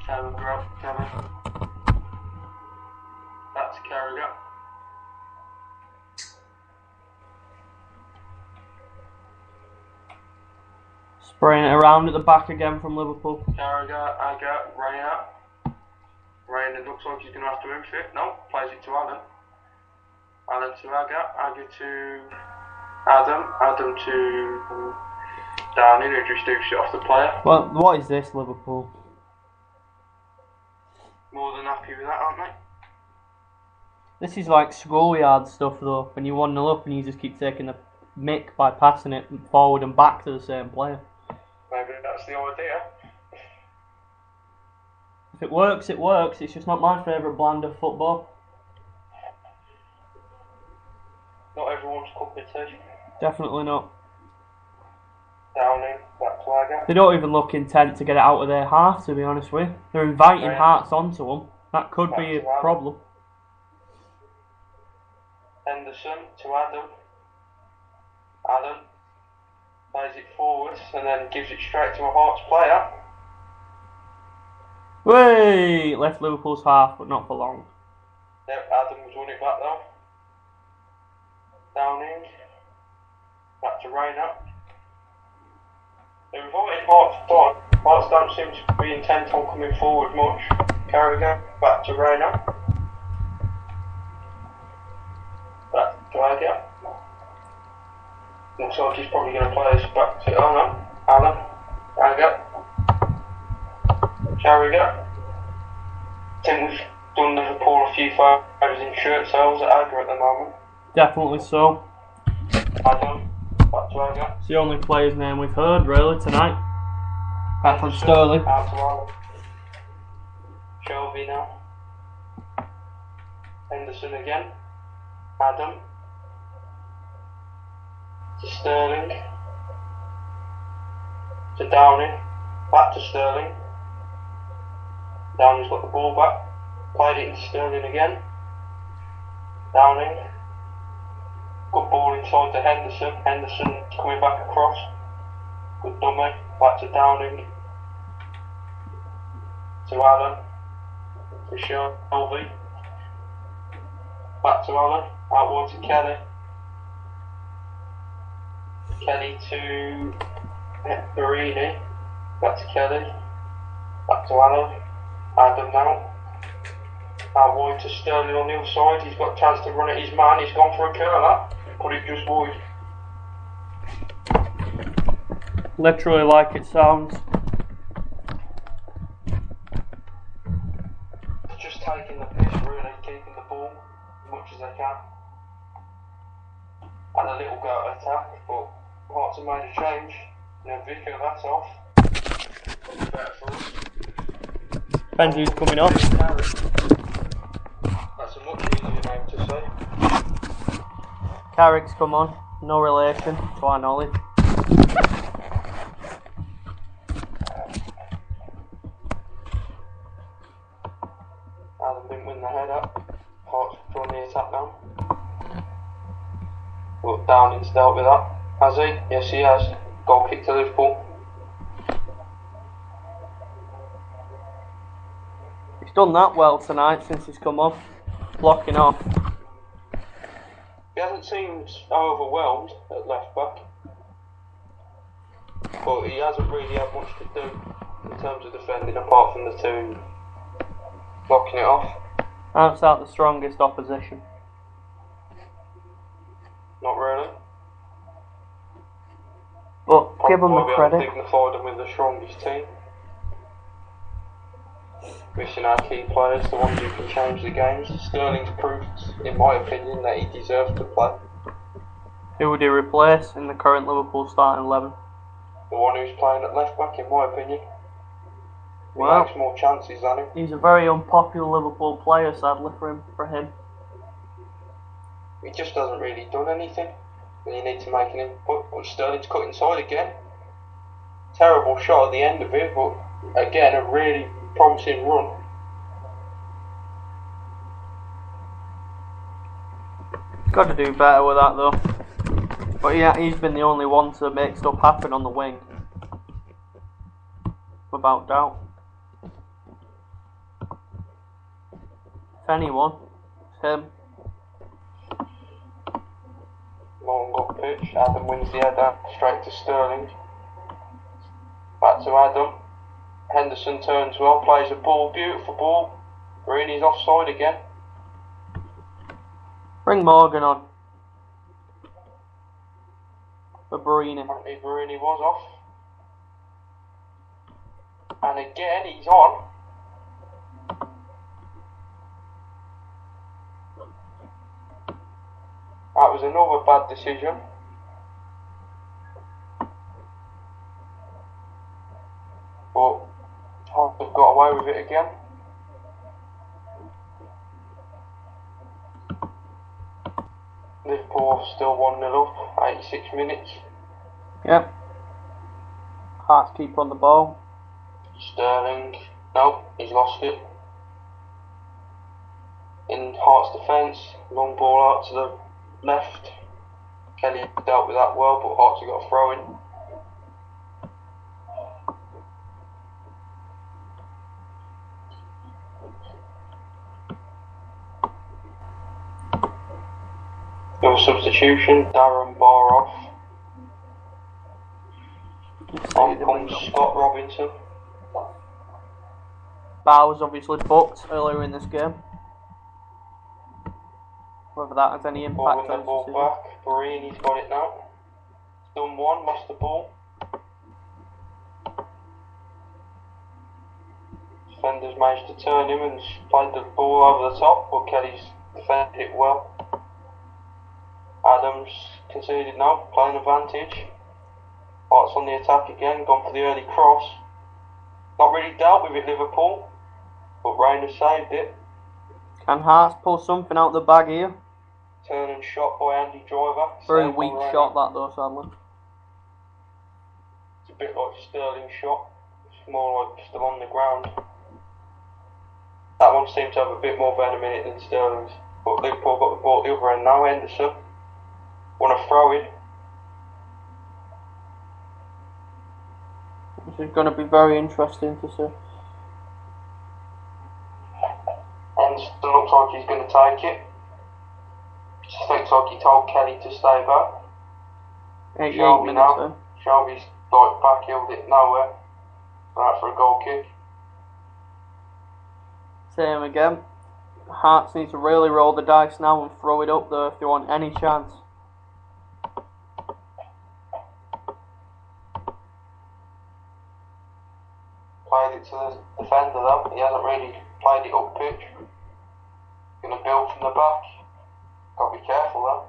Carragher up, Carragher. That's Carragher. Spraying it around at the back again from Liverpool. Carragher, Aga, Raya. Raya, it looks like he's going to have to inch it. No, plays it to Allen. Allen to Aga, Aga to Adam, Adam to Downing, who just dukes it off the player. Well, what is this, Liverpool? More than happy with that, aren't they? This is like schoolyard stuff, though, when you're 1-0 up and you just keep taking the mick by passing it forward and back to the same player. Maybe that's the idea. If it works, it works. It's just not my favourite brand of football. Not everyone's cup of tea. Definitely not. Downing, back to Aga. They don't even look intent to get it out of their half, to be honest with you. They're inviting Hearts onto them. That could Back be a to Adam. problem. Henderson to Adam. Allen plays it forwards and then gives it straight to a Hearts player. Way left Liverpool's half, but not for long. Yep, Adams won it back though. Downing. Back to Rayner. They're inviting Hearts on. Hearts don't seem to be intent on coming forward much. Carragher. Back to Rayner. Back to Aga. Looks like he's probably going to play this back to Allen. Aga. Carragher. I think we've done Liverpool a few favours in shirt sales at Aga at the moment. Definitely so. Adam. Back to Aga. It's the only player's name we've heard, really, tonight. Apart from Sterling. Out to Allen. Shelby now. Henderson again. Adam. To Sterling. To Downing. Back to Sterling. Downing's got the ball back. Played it into Sterling again. Downing. Good ball inside to Henderson. Henderson coming back across. Good dummy. Back to Downing. To Allen. To Shelby. Back to Allen. Out wide to Kelly. Kelly to Barini. Back to Kelly. Back to Allen. Adam now. Out wide to Sterling on the other side. He's got a chance to run at his man. He's gone for a curler. Put it just wide. Literally like it sounds. Just taking the piss, really, keeping the ball as much as they can. And a little go at attack, but Hearts have made a change. Now Vicar, that's off. That'll be better for us. Depends who's coming off. That's a much easier name to say. Carrick's come on. No relation, to our knowledge. Adam didn't win the header. Hearts on the attack now. But Downing's dealt with that. Has he? Yes, he has. Goal kick to Liverpool. He's done that well tonight since he's come off. Blocking off. He hasn't seemed overwhelmed at left back. But he hasn't really had much to do in terms of defending apart from the two blocking it off. That's out the strongest opposition. Not really. But give them the credit. Dignified them with the strongest team. Missing our key players, the ones who can change the games. Sterling's proved, in my opinion, that he deserves to play. Who would he replace in the current Liverpool starting 11? The one who's playing at left back, in my opinion. He Well, makes more chances than him. he's a very unpopular Liverpool player, sadly for him. He just hasn't really done anything. And you need to make an input. But Sterling's cut inside again. Terrible shot at the end of it, but again, a really promising run. Got to do better with that though. But yeah, he's been the only one to make stuff happen on the wing. Without doubt. If anyone, it's him. Long up pitch. Adam wins the header straight to Sterling. Back to Adam. Henderson turns well, plays a ball, beautiful ball. Barini's offside again. Bring Morgan on. For Barini. Apparently Barini was off. And again he's on. That was another bad decision. But Hearts have got away with it again. Liverpool still 1-0 up, 86 minutes. Yep. Hearts keep on the ball. Sterling, no, he's lost it. In Hearts defence, long ball out to the left. Kelly dealt with that well, but Hearts have got a throw in. No substitution, Darren Barr off. On comes Scott Robinson. Bar was obviously booked earlier in this game. Whether that has any Ball impact win the on ball his decision. back. Barini's got it now. He's done one, lost the ball. Defenders managed to turn him and played the ball over the top, but Kelly's defended it well. Adams conceded now, playing advantage. Hearts on the attack again, gone for the early cross. Not really dealt with it, Liverpool, but Rayner saved it. Can Hearts pull something out the bag here? Turn and shot by Andy Driver. Very Saved by weak Rayner. shot that though, sadly. It's a bit like Sterling's shot. It's more like still on the ground. That one seemed to have a bit more venom in it than Sterling's. But Liverpool got the ball the other end now. Henderson won a throw in. This is going to be very interesting to see. Henderson looks like he's going to take it. It just looks like he told Kelly to stay back. 88 Shelby minutes now. then. Shelby's like back-heeled it nowhere. Right for a goal kick. Same again. Hearts need to really roll the dice now and throw it up there if they want any chance. Played it to the defender though. He hasn't really played it up pitch. Gonna build from the back. Gotta be careful though.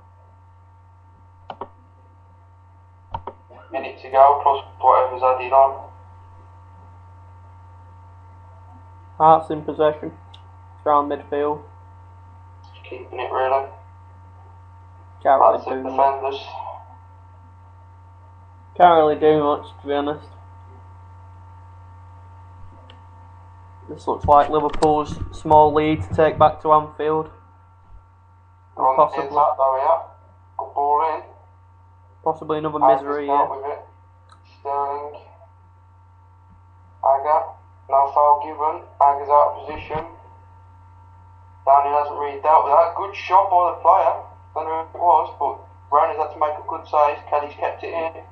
Minute to go plus whatever's added on. Hearts in possession. It's around midfield. Just keeping it really. Can't really That's it, do much. defenders. Can't really do much, to be honest. This looks like Liverpool's small lead to take back to Anfield. On the inside though, yeah. Good ball in. Possibly another Agger's misery dealt here. with it. Sterling. Agger. No foul given. Agger's out of position. Downey hasn't really dealt with that. Good shot by the player. Don't know who it was, but Browning's had to make a good save. Kelly's kept it in.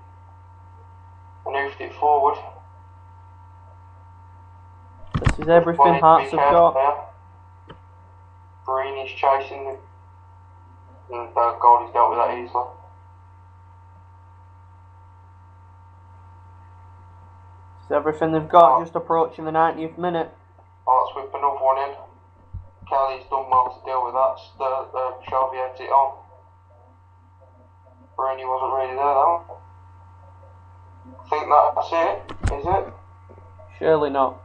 And moved it forward. This is everything Hearts have got. Green is chasing the goal. He's dealt with that easily. This is everything they've got, just approaching the 90th minute. Oh, let's whip another one in. Kelly's done well to deal with that. Shelby heads it on. Rooney wasn't really there though. I think that's it, is it? Surely not.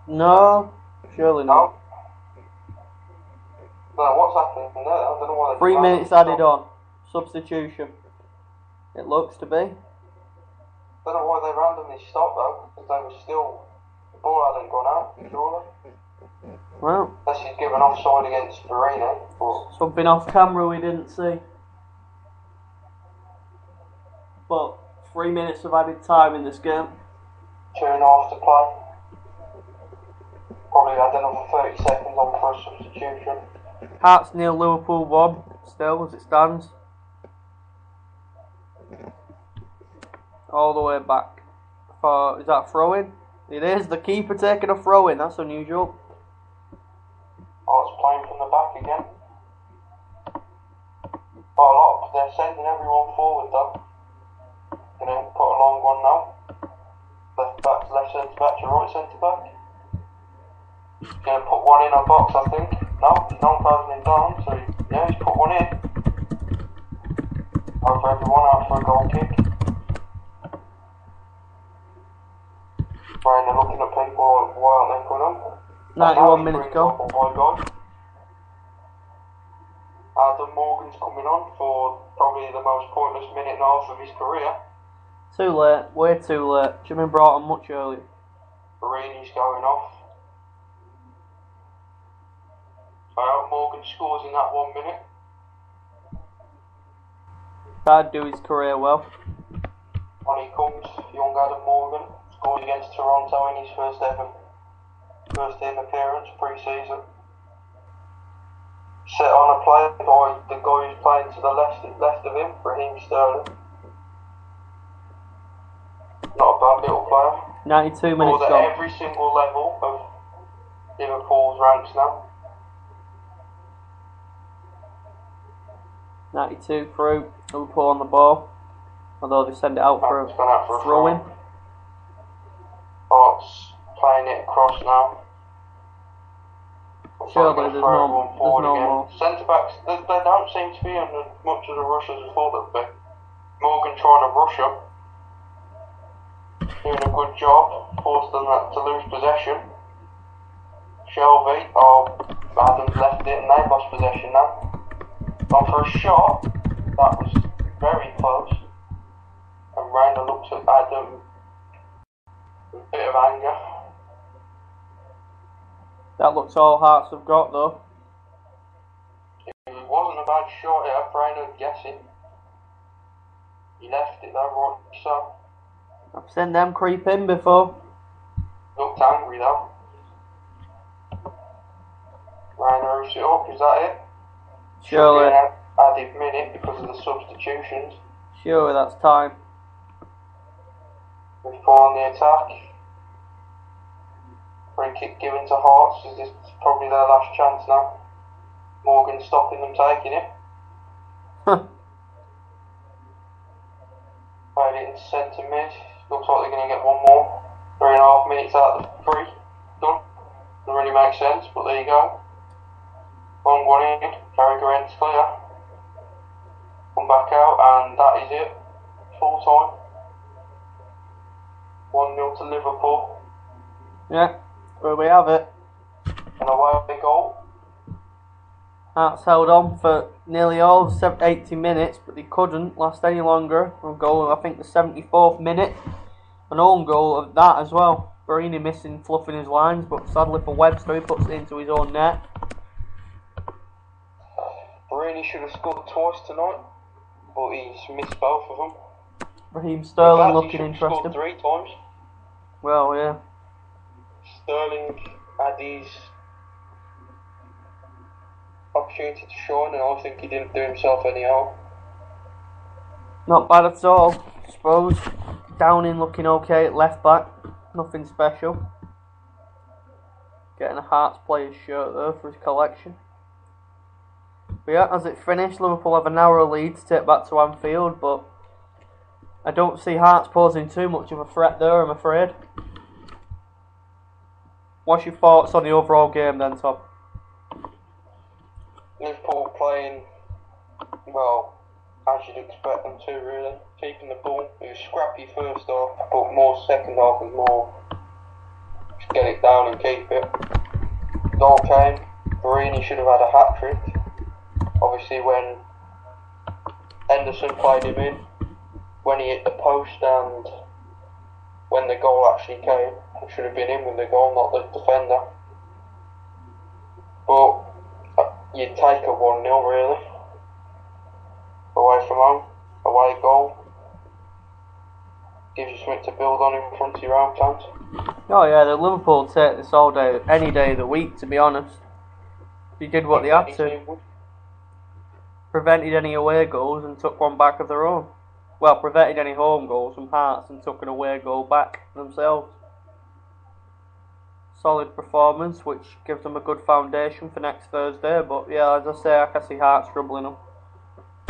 No, surely not. No. No, what's happening there? I don't know why they 3 minutes added on. Substitution. It looks to be. I don't know why they randomly stopped though, because they were still. The ball hadn't gone out, surely. Well, Unless he's given offside against Farina. But something off camera we didn't see. But 3 minutes of added time in this game. 2.5 to play. Probably had another 30 seconds on for a substitution. Hearts nil, Liverpool 1, still as it stands. All the way back. Is that a throw-in? It is, the keeper taking a throw-in, that's unusual. Oh, it's playing from the back again. Oh, look, they're sending everyone forward though. Gonna put a long one now. Left back to left centre back to right centre back. Gonna put one in a box, I think. No, he's not closing him down, so yeah, he's put one in. Over everyone out for a goal kick. Right, they're looking at people, why aren't they coming on? 91 minutes go. Oh my god. Adam Morgan's coming on for probably the most pointless minute and a half of his career. Too late, way too late. Should have been brought on much earlier. Barini's going off. I hope Morgan scores in that 1 minute. That'd do his career well. On he comes, young Adam Morgan. Scored against Toronto in his first team appearance pre-season. Set on a play by the guy who's playing to the left of him, Raheem Sterling. Not a bad little player. 92 minutes Scored at gone. every single level of Liverpool's ranks now. 92 through, Liverpool on the ball. Although they send it out for It's gone out for a a throw-in. Hearts playing it across now. Surely there's no more. Centre backs, they don't seem to be under much of a rush as I thought they'd be. Morgan trying to rush up. Doing a good job, forced them to lose possession. Shelby, Adams left it and they lost possession now. Gone for a shot, that was very close. And Rainer looks at Adam with a bit of anger. That looks all Hearts have got though. a bad shot here, Brainerd guessing. He left it though, right so. I've seen them creep in before. Looked angry though. Ryan roofs it up, is that it? Surely. Added minute because of the substitutions. Surely that's time. Liverpool on the attack. Free kick given to Hearts. Is this probably their last chance now? Morgan stopping them taking it. Played it into centre mid. Looks like they're going to get one more. 3.5 minutes out of the free. Done. Doesn't really make sense, but there you go. Long one in. Carragher ends clear. Come back out, and that is it. Full time. 1-0 to Liverpool. Yeah, where we have it. An away goal. Hearts held on for nearly all 80 minutes, but they couldn't last any longer. A goal, I think, the 74th minute. An own goal of that as well. Barini missing, fluffing his lines, but sadly for Webster, he puts it into his own net. Barini should have scored twice tonight, but he's missed both of them. Raheem Sterling In fact, looking he should have interesting. scored 3 times. Well, yeah. Sterling had his opportunity to shine, and I think he didn't do himself any harm. Not bad at all, I suppose. Downing looking okay at left back. Nothing special. Getting a Hearts player's shirt though for his collection. But yeah, as it finished, Liverpool have a narrow lead to take back to Anfield, but I don't see Hearts posing too much of a threat there, I'm afraid. What's your thoughts on the overall game then, Tom? Liverpool playing, well, as you'd expect them to, really. Keeping the ball. It was scrappy first half, but more second half was more just get it down and keep it. Goal came. Barini should have had a hat-trick. Obviously when Henderson played him in, when he hit the post and when the goal actually came, it should have been him with the goal, not the defender. But you'd take a 1-0 really. Away from home, away goal. Gives you something to build on in front of your own fans. Oh yeah, the Liverpool take this all day, any day of the week, to be honest. They did what they had to. Prevented any away goals and took one back of their own. Well, prevented any home goals from Hearts and took an away goal back themselves. Solid performance, which gives them a good foundation for next Thursday. But yeah, as I say, I can see Hearts troubling them.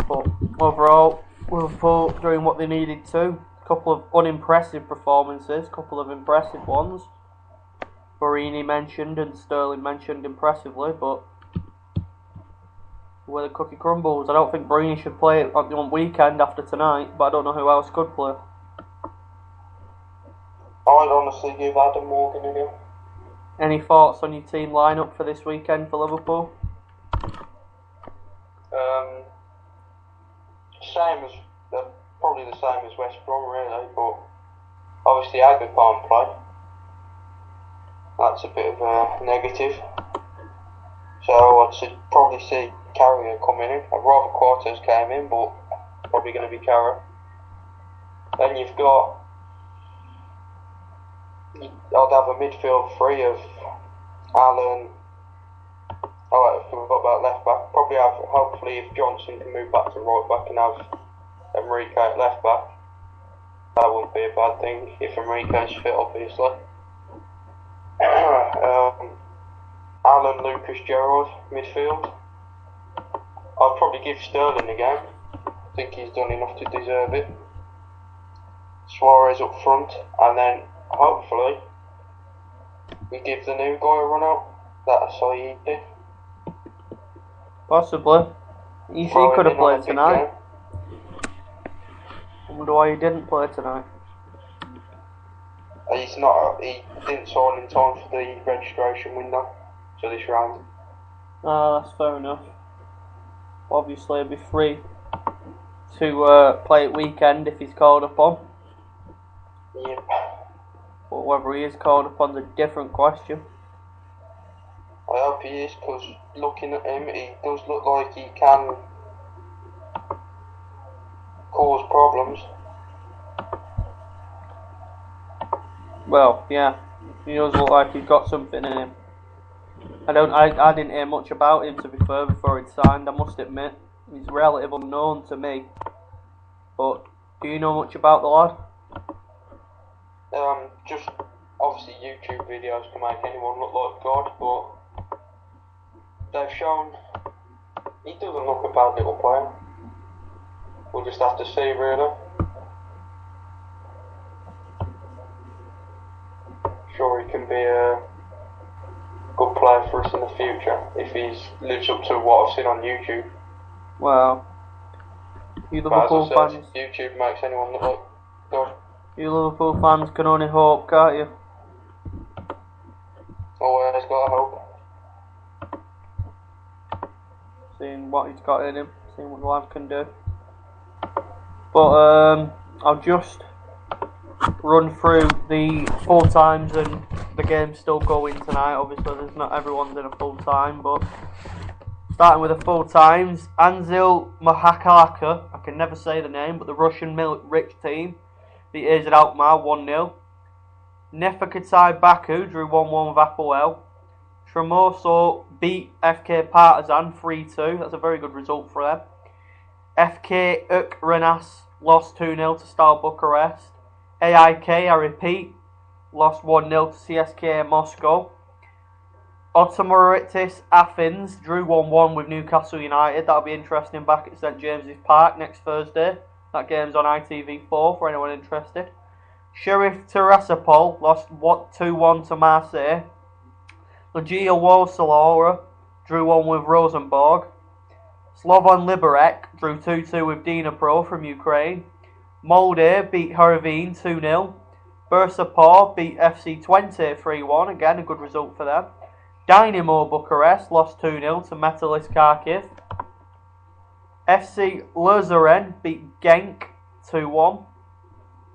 But overall, Liverpool doing what they needed to. Couple of unimpressive performances, couple of impressive ones. Barini mentioned and Sterling mentioned impressively, but where the cookie crumbles. I don't think Barini should play it on weekend after tonight, but I don't know who else could play. I'd honestly give Adam Morgan a go. Any thoughts on your team lineup for this weekend for Liverpool? Same as probably the same as West Brom really, but obviously Aga can't play. That's a bit of a negative. So I'd probably see Carragher coming in. I'd rather Quartes came in, but probably going to be Carragher. Then you've got, I'd have a midfield three of Allen. Oh, I forgot about left back. Probably have, hopefully, if Johnson can move back to right back and have Enrique at left back, that wouldn't be a bad thing if Enrique's fit, obviously. Allen, Lucas, Gerrard, midfield. I'd probably give Sterling a game. I think he's done enough to deserve it. Suarez up front, and then hopefully we give the new guy a run out. That's Saidi. Possibly. He could have played tonight. I wonder why he didn't play tonight. He's not. He didn't sign in time for the registration window, so this round. That's fair enough. Obviously, he'll be free to play at weekend if he's called upon. Yep. But whether he is called upon is a different question. I hope he is, because looking at him, he does look like he can cause problems. Well, yeah, he does look like he's got something in him. I didn't hear much about him, to be fair, before he'd signed. I must admit, he's relatively unknown to me. But do you know much about the lad? Just obviously YouTube videos can make anyone look like God, but they've shown he doesn't look a bad little player. We'll just have to see, really. Sure, he can be a good player for us in the future if he lives up to what I've seen on YouTube. Well, you Liverpool fans. YouTube makes anyone look like God. You Liverpool fans can only hope, can't you? Always got to hope. Seeing what he's got in him, seeing what the lad can do. But I'll just run through the full times, and the game's still going tonight. Obviously, there's not everyone's in a full time, but starting with the full times, Anzil Mohakalaka, I can never say the name, but the Russian rich team beat AZ Alkmaar 1-0. Nefertiti Baku drew 1-1 with Apoel. Tromsø beat FK Partizan 3-2. That's a very good result for them. FK Ukrenas lost 2-0 to Stal Bucharest. AIK, I repeat, lost 1-0 to CSKA Moscow. Otomoritis Athens drew 1-1 with Newcastle United. That'll be interesting back at St James's Park next Thursday. That game's on ITV4 for anyone interested. Sheriff Tiraspol lost 2-1 to Marseille. Legia Warsaw drew 1 with Rosenborg. Slovan Liberec drew 2-2 with Dnipro from Ukraine. Molde beat Herveen 2-0. Bursaspor beat FC Twente 3-1. Again, a good result for them. Dynamo Bucharest lost 2-0 to Metalist Kharkiv. FC Luzern beat Genk 2-1.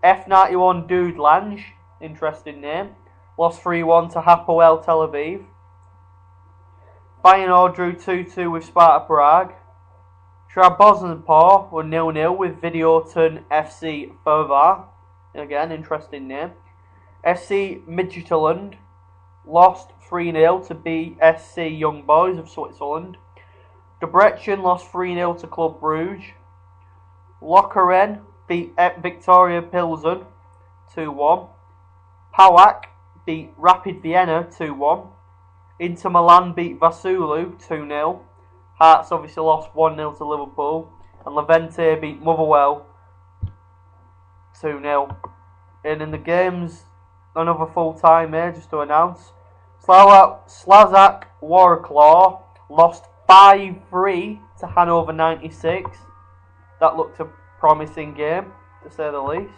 F91 Dudelange, interesting name, lost 3-1 to Hapoel Tel Aviv. Feyenoord drew 2-2 with Sparta Prague. Trabzonspor were 0-0 with Videoton FC Fovar. Again, interesting name. FC Midtjylland lost 3-0 to BSC Young Boys of Switzerland. Debrecen lost 3-0 to Club Brugge. Lokeren beat Victoria Pilsen 2-1. PAOK beat Rapid Vienna 2-1. Inter Milan beat Vasulu 2-0. Hearts obviously lost 1-0 to Liverpool. And Levante beat Motherwell 2-0. And in the games, another full time here just to announce. Slazak Warclaw lost 5-3 to Hanover 96. That looked a promising game, to say the least.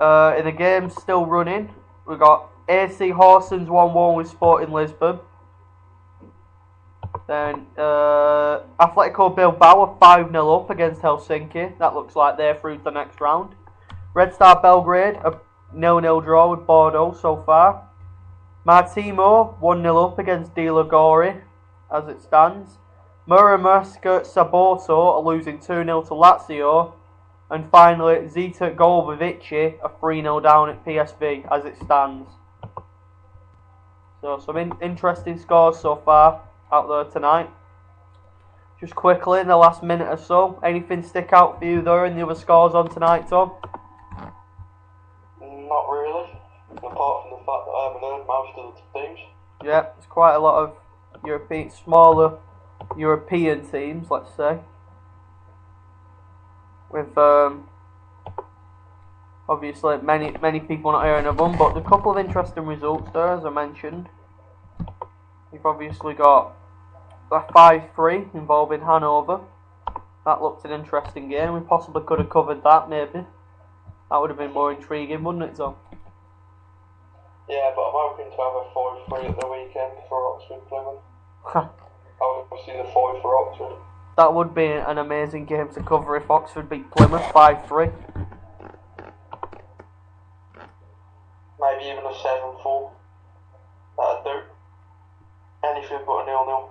In the game still running, we got AC Horsens 1-1 with Sporting Lisbon. Then Atletico Bilbao are 5-0 up against Helsinki. That looks like they're through to the next round. Red Star Belgrade a 0-0 draw with Bordeaux so far. Martimo 1-0 up against Dilagori as it stands. Murmansk Saboto are losing 2-0 to Lazio. And finally, Zita Golbovici are 3-0 down at PSV as it stands. So some interesting scores so far out there tonight. Just quickly in the last minute or so, anything stick out for you there in the other scores on tonight, Tom? Not really, apart from the fact that I haven't heard most of the teams. Yeah, it's quite a lot of smaller European teams, let's say. With obviously many people not hearing of them, but a couple of interesting results there, as I mentioned. You've obviously got a 5-3 involving Hanover. That looked an interesting game. We possibly could have covered that, maybe. That would have been more intriguing, wouldn't it, Tom? Yeah, but I'm hoping to have a 5-3 at the weekend for Oxford Plymouth. Obviously the 5 for Oxford. That would be an amazing game to cover if Oxford beat Plymouth 5-3. Maybe even a 7-4. That'd do. 0-0.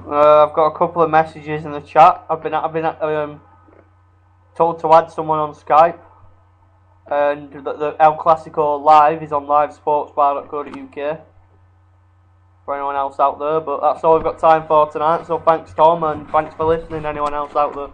I've got a couple of messages in the chat. I've been told to add someone on Skype, and the El Clasico live is on livesportsbar.co.uk for anyone else out there. But that's all we've got time for tonight. So thanks, Tom, and thanks for listening. Anyone else out there?